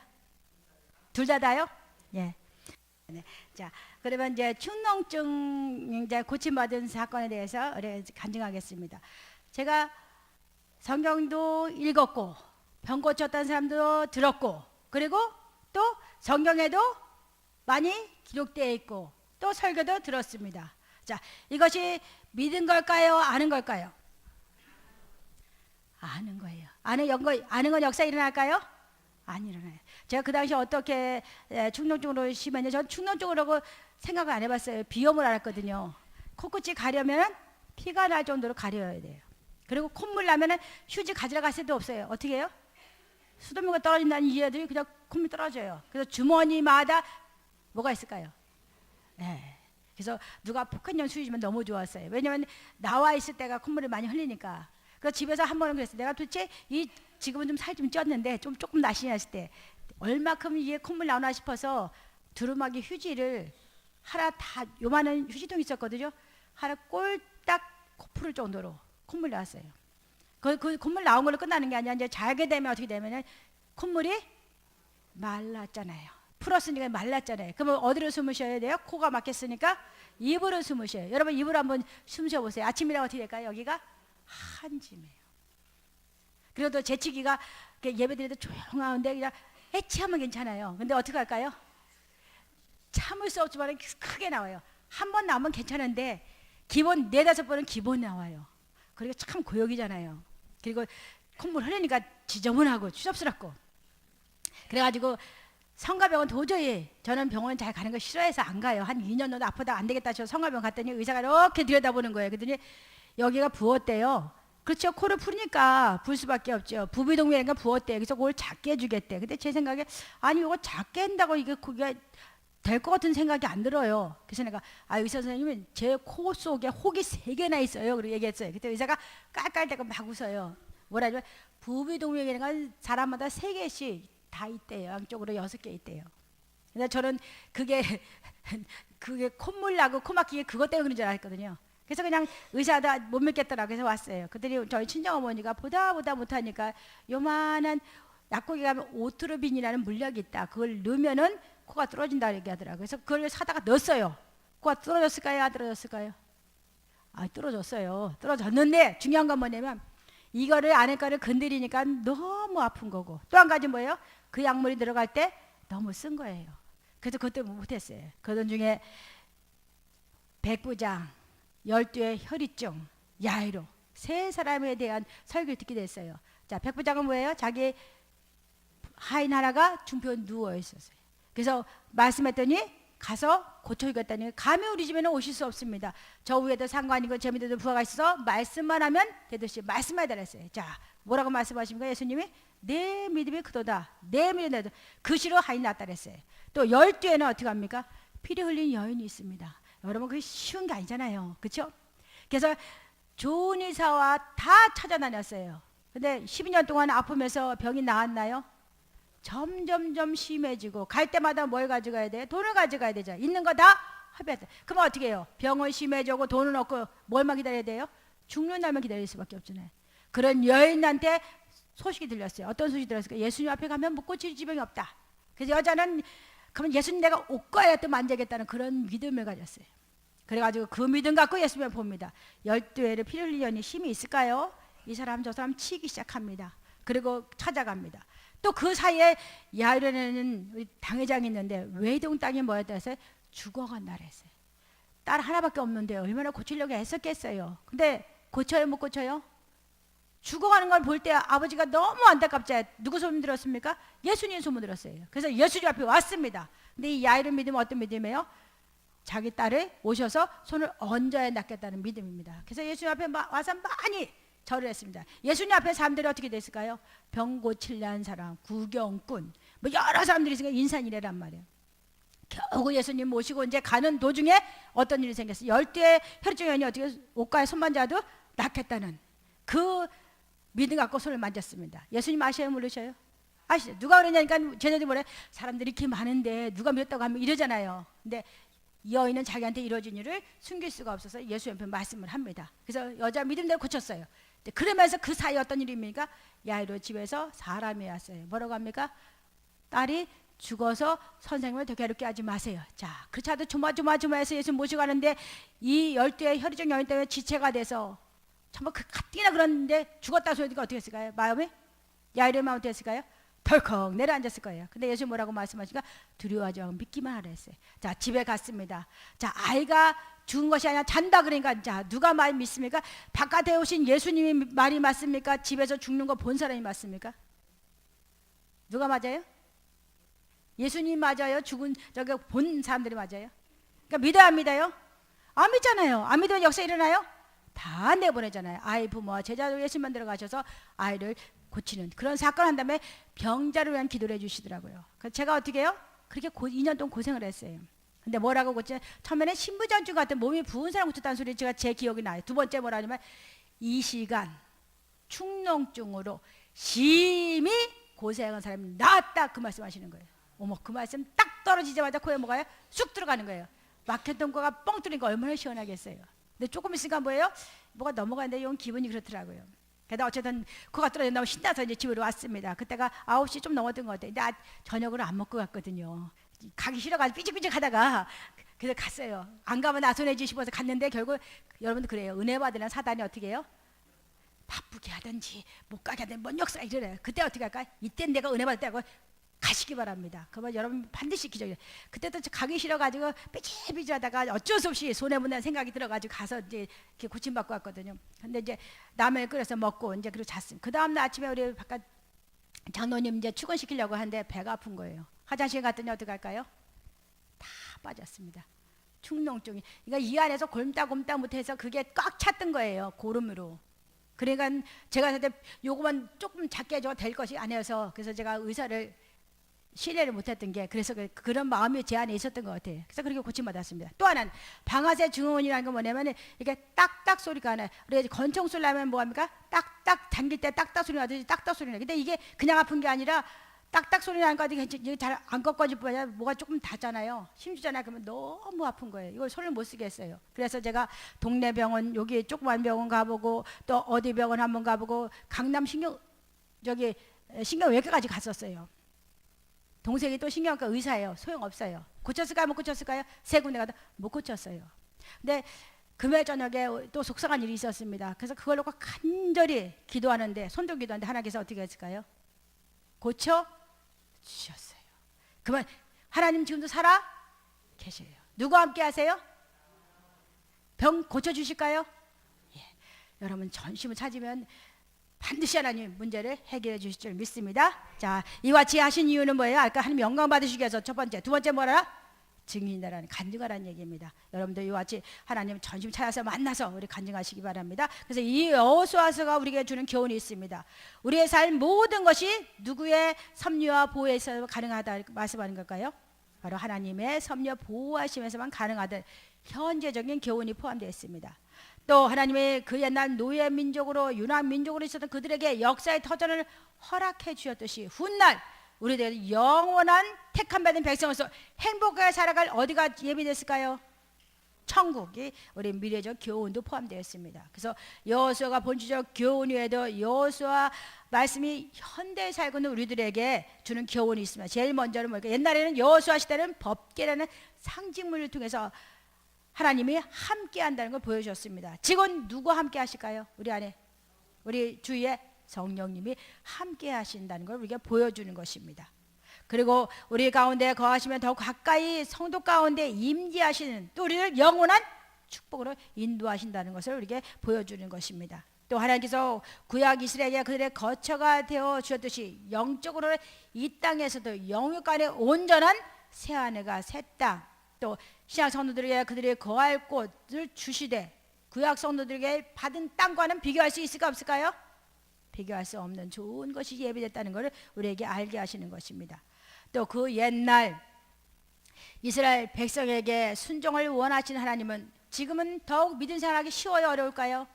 둘 다요? 예. 네. 자, 그러면 이제 축농증 이제 고침받은 사건에 대해서 간증하겠습니다. 제가 성경도 읽었고 병 고쳤다는 사람도 들었고 그리고 또 성경에도 많이 기록되어 있고 또 설교도 들었습니다. 자, 이것이 믿은 걸까요? 아는 걸까요? 아는 거예요. 아는 건 역사 일어날까요? 안 일어나요. 제가 그 당시 어떻게 축농증으로 심했냐? 전 축농증으로 생각을 안 해봤어요. 비염을 알았거든요. 코끝이 가려면 피가 날 정도로 가려야 돼요. 그리고 콧물 나면은 휴지 가지러 갈 새도 없어요. 어떻게 해요? 수돗물가 떨어진다는 이해들이 그냥 콧물 떨어져요. 그래서 주머니마다 뭐가 있을까요? 네. 그래서 누가 포크년 수유주면 너무 좋았어요. 왜냐면 나와 있을 때가 콧물이 많이 흘리니까. 그래서 집에서 한 번은 그랬어요. 내가 도대체 지금은 좀 살 좀 쪘는데 조금 날씬히 했을 때 얼마큼 이게 콧물 나오나 싶어서 두루마기 휴지를 하나 다 요만한 휴지통이 있었거든요. 하나 꼴딱 코 풀을 정도로 콧물 나왔어요. 그 콧물 나온 걸로 끝나는 게 아니라 이제 자게 되면 어떻게 되면은 콧물이 말랐잖아요. 풀었으니까 말랐잖아요. 그러면 어디로 숨을 쉬어야 돼요? 코가 막혔으니까 입으로 숨을 쉬어요. 여러분 입으로 한번 숨 쉬어보세요. 아침이라 어떻게 될까요? 여기가 한짐해요. 그래도 재치기가 예배 드릴 때 조용한데 그냥 애치하면 괜찮아요. 근데 어떻게 할까요? 참을 수 없지만 크게 나와요. 한 번 나오면 괜찮은데 기본 4-5번은 기본 나와요. 그리고 참 고역이잖아요. 그리고 콧물 흘리니까 지저분하고 추잡스럽고 그래가지고 성가병원 도저히 저는 병원 잘 가는 거 싫어해서 안 가요. 한 2년 정도 아프다 안 되겠다 해서 성가병원 갔더니 의사가 이렇게 들여다보는 거예요. 그랬더니 여기가 부었대요. 그렇죠. 코를 풀니까 부을 수밖에 없죠. 부비동맥이니까 부었대요. 그래서 그걸 작게 해주겠대. 근데 제 생각에 아니 이거 작게 한다고 이게 그게 될 것 같은 생각이 안 들어요. 그래서 내가 의사 선생님은 제 코 속에 혹이 3개나 있어요. 그리고 얘기했어요. 그때 의사가 깔깔대고 막 웃어요. 뭐라 하죠? 부비동맥이니까 사람마다 3개씩 다 있대요. 양쪽으로 6개 있대요. 근데 저는 그게 콧물 나고 코 막히게 그것 때문에 그런 줄 알았거든요. 그래서 그냥 의사다 못 믿겠더라고 해서 왔어요. 그랬더니 저희 친정어머니가 보다 못하니까 요만한 약국에 가면 오트로빈이라는 물약이 있다. 그걸 넣으면은 코가 뚫어진다 얘기하더라고요. 그래서 그걸 사다가 넣었어요. 코가 뚫어졌을까요? 안 뚫어졌을까요? 뚫어졌어요. 뚫어졌는데 중요한 건 뭐냐면 이거를 안에거를 건드리니까 너무 아픈 거고 또 한 가지 뭐예요? 그 약물이 들어갈 때 너무 쓴 거예요. 그래서 그것 때문에 못했어요. 그런 중에 백부장, 12의 혈이증, 야이로 3사람에 대한 설교를 듣게 됐어요. 자, 백부장은 뭐예요? 자기 하인 하나가 중표에 누워 있었어요. 그래서 말씀했더니 가서 고쳐주겠다니 감히 우리 집에는 오실 수 없습니다. 저 위에도 상관이고 제 밑에도 부하가 있어서 말씀만 하면 되듯이 말씀해달라 했어요. 자, 뭐라고 말씀하십니까? 예수님이 내 믿음이 크도다. 내 믿음이 크도다. 그 시로 하인 낫다 그랬어요. 또 12에는 어떻게 합니까? 피를 흘린 여인이 있습니다. 여러분 그게 쉬운 게 아니잖아요. 그렇죠? 그래서 좋은 의사와 다 찾아다녔어요. 근데 12년 동안 아프면서 병이 나았나요? 점점점 심해지고 갈 때마다 뭘 가져가야 돼요? 돈을 가져가야 되죠. 있는 거 다 합의해야 돼. 그러면 어떻게 해요? 병은 심해지고 돈은 없고 뭘만 기다려야 돼요? 죽는 날만 기다릴 수밖에 없잖아요. 그런 여인한테 소식이 들렸어요. 어떤 소식이 들렸을까요? 예수님 앞에 가면 못 고칠 지병이 없다. 그래서 여자는 그러면 예수님 내가 옷가야 또 만지겠다는 그런 믿음을 가졌어요. 그래가지고 그 믿음 갖고 예수님을 봅니다. 12회를 피를 흘리려니 힘이 있을까요? 이 사람 저 사람 치기 시작합니다. 그리고 찾아갑니다. 또 그 사이에 야이로는 우리 당회장이 있는데 외동 땅이 뭐였다 해서 죽어간다 그랬어요. 딸 하나밖에 없는데 얼마나 고치려고 애썼겠어요. 근데 고쳐요 못 고쳐요? 죽어가는 걸 볼 때 아버지가 너무 안타깝지. 누구 소문 들었습니까? 예수님 소문 들었어요. 그래서 예수님 앞에 왔습니다. 근데 이 야이로 믿음은 어떤 믿음이에요? 자기 딸을 오셔서 손을 얹어야 낫겠다는 믿음입니다. 그래서 예수님 앞에 와서 많이 절을 했습니다. 예수님 앞에 사람들이 어떻게 됐을까요? 병 고칠려는 사람, 구경꾼, 뭐 여러 사람들이 있으니까 인산이래란 말이에요. 겨우 예수님 모시고 이제 가는 도중에 어떤 일이 생겼어요. 12의 혈증 여인이 어떻게 옷가에 손만 잡아도 낫겠다는 그 믿음 갖고 손을 만졌습니다. 예수님 아셔요 모르셔요? 아시죠? 누가 그러냐니까 쟤네들이 뭐래? 사람들이 이렇게 많은데 누가 믿었다고 하면 이러잖아요. 근데 여인은 자기한테 이루어진 일을 숨길 수가 없어서 예수 옆에 말씀을 합니다. 그래서 여자 믿음대로 고쳤어요. 그러면서 그 사이 어떤 일입니까? 야이로 집에서 사람이 왔어요. 뭐라고 합니까? 딸이 죽어서 선생님을 더 괴롭게 하지 마세요. 자, 그렇지 않아도 조마조마해서 예수 모시고 가는데 이 12의 혈증 여인 때문에 지체가 돼서 정말 그 가뜩이나 그랬는데 죽었다 소리가 어떻게 했을까요? 마음이? 야이로의 마음이 어떻게 했을까요? 덜컥 내려앉았을 거예요. 근데 예수 뭐라고 말씀하시니까 두려워하지 말고 믿기만 하라 했어요. 자, 집에 갔습니다. 자, 아이가 죽은 것이 아니라 잔다 그러니까 자, 누가 말 믿습니까? 바깥에 오신 예수님이 말이 맞습니까? 집에서 죽는 거 본 사람이 맞습니까? 누가 맞아요? 예수님 맞아요? 죽은 저기 본 사람들이 맞아요? 그러니까 믿어야 안 믿어요? 안 믿잖아요. 안 믿으면 역사 일어나요? 다 내보내잖아요. 아이 부모와 제자도 예수님 만들어 가셔서 아이를 고치는 그런 사건 한 다음에 병자를 위한 기도를 해주시더라고요. 그래서 제가 어떻게 해요? 그렇게 2년 동안 고생을 했어요. 근데 뭐라고 고치? 처음에는 신부전증 같은 몸이 부은 사람 고쳤다는 소리 제가 제 기억이 나요. 두 번째 뭐라냐면 이 시간 축농증으로 심히 고생한 사람이 나았다 그 말씀하시는 거예요. 어머 그 말씀 딱 떨어지자마자 코에 뭐가요? 쑥 들어가는 거예요. 막혔던 거가 뻥 뚫리니까 얼마나 시원하겠어요. 근데 조금 있으니까 뭐예요? 뭐가 넘어가는데 이건 기분이 그렇더라고요. 그래서 어쨌든 코가 떨어진다고 신나서 이제 집으로 왔습니다. 그때가 9시 좀 넘었던 것 같아요. 근데 저녁을 안 먹고 갔거든요. 가기 싫어가지고 삐직삐직 하다가 그래서 갔어요. 안 가면 나손해지 싶어서 갔는데 결국 여러분들 그래요. 은혜 받으려면 사단이 어떻게 해요? 바쁘게 하든지 못 가게 하든지 뭔 역사가 이래요. 그때 어떻게 할까? 이땐 내가 은혜 받을 때고 가시기 바랍니다. 그러면 여러분 반드시 기적이에요. 그때도 가기 싫어가지고 삐질삐질하다가 어쩔 수 없이 손해본다는 생각이 들어가지고 가서 이제 이렇게 고침받고 왔거든요. 근데 이제 라면을 끓여서 먹고 이제 그리고 잤습니다. 그 다음날 아침에 우리 바깥 장로님 이제 출근시키려고 하는데 배가 아픈 거예요. 화장실 갔더니 어떻게 할까요? 다 빠졌습니다. 축농증이. 그러니까 이 안에서 곪다 못해서 그게 꽉 찼던 거예요. 고름으로. 그러니까 제가 그때 요거만 조금 작게 해줘도 될 것이 아니어서 그래서 제가 의사를 신뢰를 못했던 게 그래서 그런 마음이 제 안에 있었던 것 같아요. 그래서 그렇게 고침받았습니다. 또 하나는 방아쇠 증후군이라는 건 뭐냐면 이게 딱딱 소리가 나요. 우리 건청 소리 나면 뭐합니까? 딱딱 당길 때 딱딱 소리 나듯이 딱딱 소리 나요. 근데 이게 그냥 아픈 게 아니라 딱딱 소리 나는 거 이게 잘 안 꺾어질 뿐이야 뭐가 조금 닿잖아요. 힘주잖아요. 그러면 너무 아픈 거예요. 이걸 손을 못 쓰겠어요. 그래서 제가 동네 병원 여기 조그만 병원 가보고 또 어디 병원 한번 가보고 강남 신경외과까지 갔었어요. 동생이 또 신경외과 의사예요. 소용없어요. 고쳤을까요? 못 고쳤을까요? 세 군데 가다 못 고쳤어요. 근데 금요일 저녁에 또 속상한 일이 있었습니다. 그래서 그걸 놓고 간절히 기도하는데 손도 기도하는데 하나님께서 어떻게 했을까요? 고쳐 주셨어요. 그러면 하나님 지금도 살아 계셔요. 누구와 함께 하세요? 병 고쳐 주실까요? 예. 여러분 전심을 찾으면 반드시 하나님 문제를 해결해 주실 줄 믿습니다. 자, 이와 같이 하신 이유는 뭐예요? 아까 하나님 영광 받으시기 위해서 첫 번째, 두 번째 뭐라? 증인이라는 간증하라는 얘기입니다. 여러분들 이와 같이 하나님 전심 찾아서 만나서 우리 간증하시기 바랍니다. 그래서 이 여호수아서가 우리에게 주는 교훈이 있습니다. 우리의 삶 모든 것이 누구의 섭리와 보호에서 가능하다 말씀하는 걸까요? 바로 하나님의 섭리와 보호하심에서만 가능하던 현재적인 교훈이 포함되어 있습니다. 또 하나님의 그 옛날 노예 민족으로 유난 민족으로 있었던 그들에게 역사의 터전을 허락해 주셨듯이 훗날 우리들 영원한 택함 받은 백성으로서 행복하게 살아갈 어디가 예비됐을까요? 천국이 우리 미래적 교훈도 포함되어 있습니다. 그래서 여호수아가 본질적 교훈 외에도 여호수아 말씀이 현대에 살고 있는 우리들에게 주는 교훈이 있습니다. 제일 먼저는 뭘까요? 옛날에는 여호수아 시대는 법궤라는 상징물을 통해서 하나님이 함께 한다는 걸 보여주셨습니다. 지금 누구와 함께 하실까요? 우리 안에 우리 주위에 성령님이 함께 하신다는 걸 우리가 보여주는 것입니다. 그리고 우리 가운데 거하시면 더욱 가까이 성도 가운데 임재하시는, 또 우리를 영원한 축복으로 인도하신다는 것을 우리에게 보여주는 것입니다. 또 하나님께서 구약 이스라엘에 그들의 거처가 되어 주셨듯이 영적으로 이 땅에서도 영육간의 온전한 새하늘과 새 땅, 또 신약 성도들에게 그들이 거할 곳을 주시되 구약 성도들에게 받은 땅과는 비교할 수 있을까 없을까요? 비교할 수 없는 좋은 것이 예비됐다는 것을 우리에게 알게 하시는 것입니다. 또 그 옛날 이스라엘 백성에게 순종을 원하시는 하나님은 지금은 더욱 믿음 생활하기 쉬워요, 어려울까요?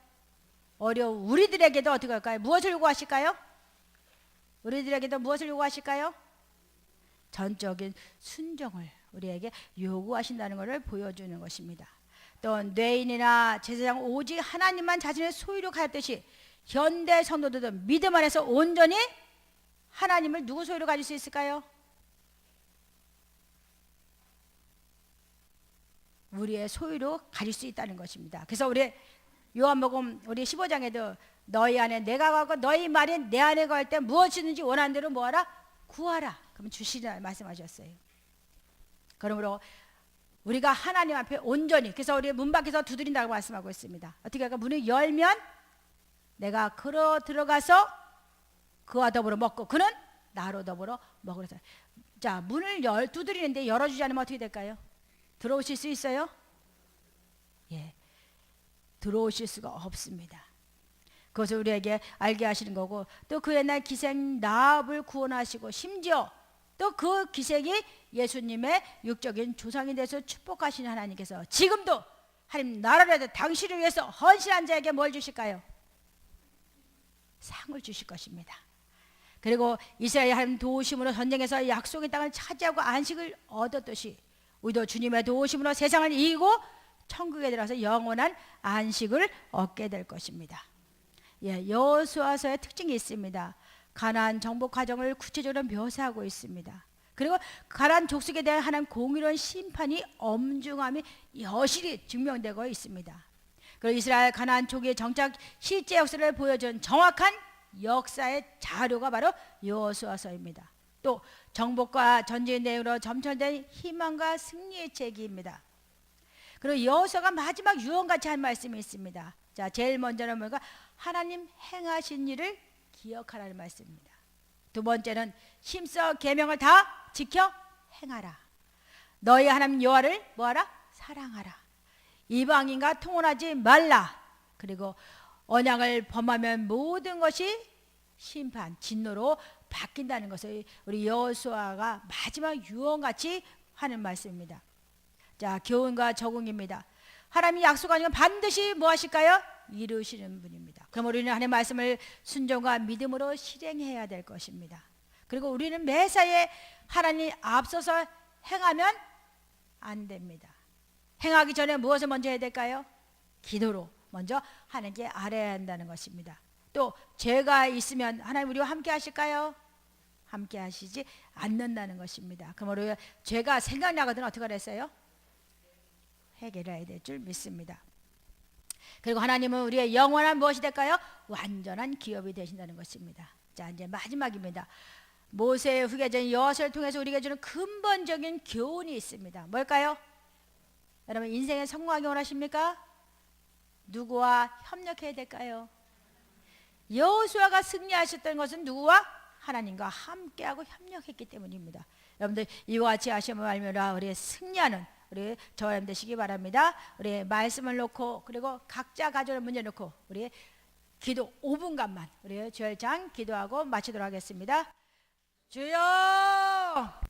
우리들에게도 어떻게 할까요? 무엇을 요구하실까요? 우리들에게도 무엇을 요구하실까요? 전적인 순종을 우리에게 요구하신다는 것을 보여주는 것입니다. 또 뇌인이나 제사장 오직 하나님만 자신의 소유로 가졌듯이 현대 성도들도 믿음 안에서 온전히 하나님을 누구 소유로 가질 수 있을까요? 우리의 소유로 가질 수 있다는 것입니다. 그래서 우리 요한복음 우리 15장에도 너희 안에 내가 가고 너희 말이 내 안에 갈 때 무엇이든지 원하는 대로 뭐하라? 구하라. 그러면 주시라 말씀하셨어요. 그러므로 우리가 하나님 앞에 온전히, 그래서 우리 문 밖에서 두드린다고 말씀하고 있습니다. 어떻게 할까? 문을 열면 내가 걸어 들어가서 그와 더불어 먹고 그는 나로 더불어 먹으라. 자, 문을 두드리는데 열어주지 않으면 어떻게 될까요? 들어오실 수 있어요? 예, 들어오실 수가 없습니다. 그것을 우리에게 알게 하시는 거고, 또 그 옛날 기생 라합을 구원하시고 심지어 또 그 기생이 예수님의 육적인 조상이 돼서 축복하시는 하나님께서 지금도 하나님 나라를 위해서 당신을 위해서 헌신한 자에게 뭘 주실까요? 상을 주실 것입니다. 그리고 이스라엘 하나님 도우심으로 전쟁에서 약속의 땅을 차지하고 안식을 얻었듯이 우리도 주님의 도우심으로 세상을 이기고 천국에 들어가서 영원한 안식을 얻게 될 것입니다. 예, 여호수아서의 특징이 있습니다. 가나안 정복 과정을 구체적으로 묘사하고 있습니다. 그리고 가나안 족속에 대한 하나님 공의로운 심판이 엄중함이 여실히 증명되고 있습니다. 그리고 이스라엘 가나안 초기의 정착 실제 역사를 보여준 정확한 역사의 자료가 바로 여호수아서입니다. 또 정복과 전쟁의 내용으로 점철된 희망과 승리의 책입니다. 그리고 여호수아가 마지막 유언같이 한 말씀이 있습니다. 자, 제일 먼저는 뭔가 하나님 행하신 일을 기억하라는 말씀입니다. 두 번째는 힘써 계명을 다 지켜 행하라. 너희 하나님 여호와를 뭐하라? 사랑하라. 이방인과 통혼하지 말라. 그리고 언약을 범하면 모든 것이 심판, 진노로 바뀐다는 것을 우리 여호수아가 마지막 유언같이 하는 말씀입니다. 자, 교훈과 적응입니다. 하나님이 약속하는 건 반드시 뭐 하실까요? 이루시는 분입니다. 그럼 우리는 하나님의 말씀을 순종과 믿음으로 실행해야 될 것입니다. 그리고 우리는 매사에 하나님 앞서서 행하면 안 됩니다. 행하기 전에 무엇을 먼저 해야 될까요? 기도로 먼저 하나님께 알아야 한다는 것입니다. 또 죄가 있으면 하나님 우리와 함께 하실까요? 함께 하시지 않는다는 것입니다. 그럼 우리 죄가 생각나거든 어떻게 그랬어요? 해결해야 될 줄 믿습니다. 그리고 하나님은 우리의 영원한 무엇이 될까요? 완전한 기업이 되신다는 것입니다. 자, 이제 마지막입니다. 모세의 후계자인 여호수아를 통해서 우리에게 주는 근본적인 교훈이 있습니다. 뭘까요? 여러분 인생에 성공하기 원하십니까? 누구와 협력해야 될까요? 여호수아가 승리하셨던 것은 누구와? 하나님과 함께하고 협력했기 때문입니다. 여러분들 이와 같이 하시면 알면 우리의 승리하는 우리 저와 여러분 되시기 바랍니다. 우리 말씀을 놓고 그리고 각자 가져올 문제 놓고 우리 기도 5분간만 우리 주일장 기도하고 마치도록 하겠습니다. 주여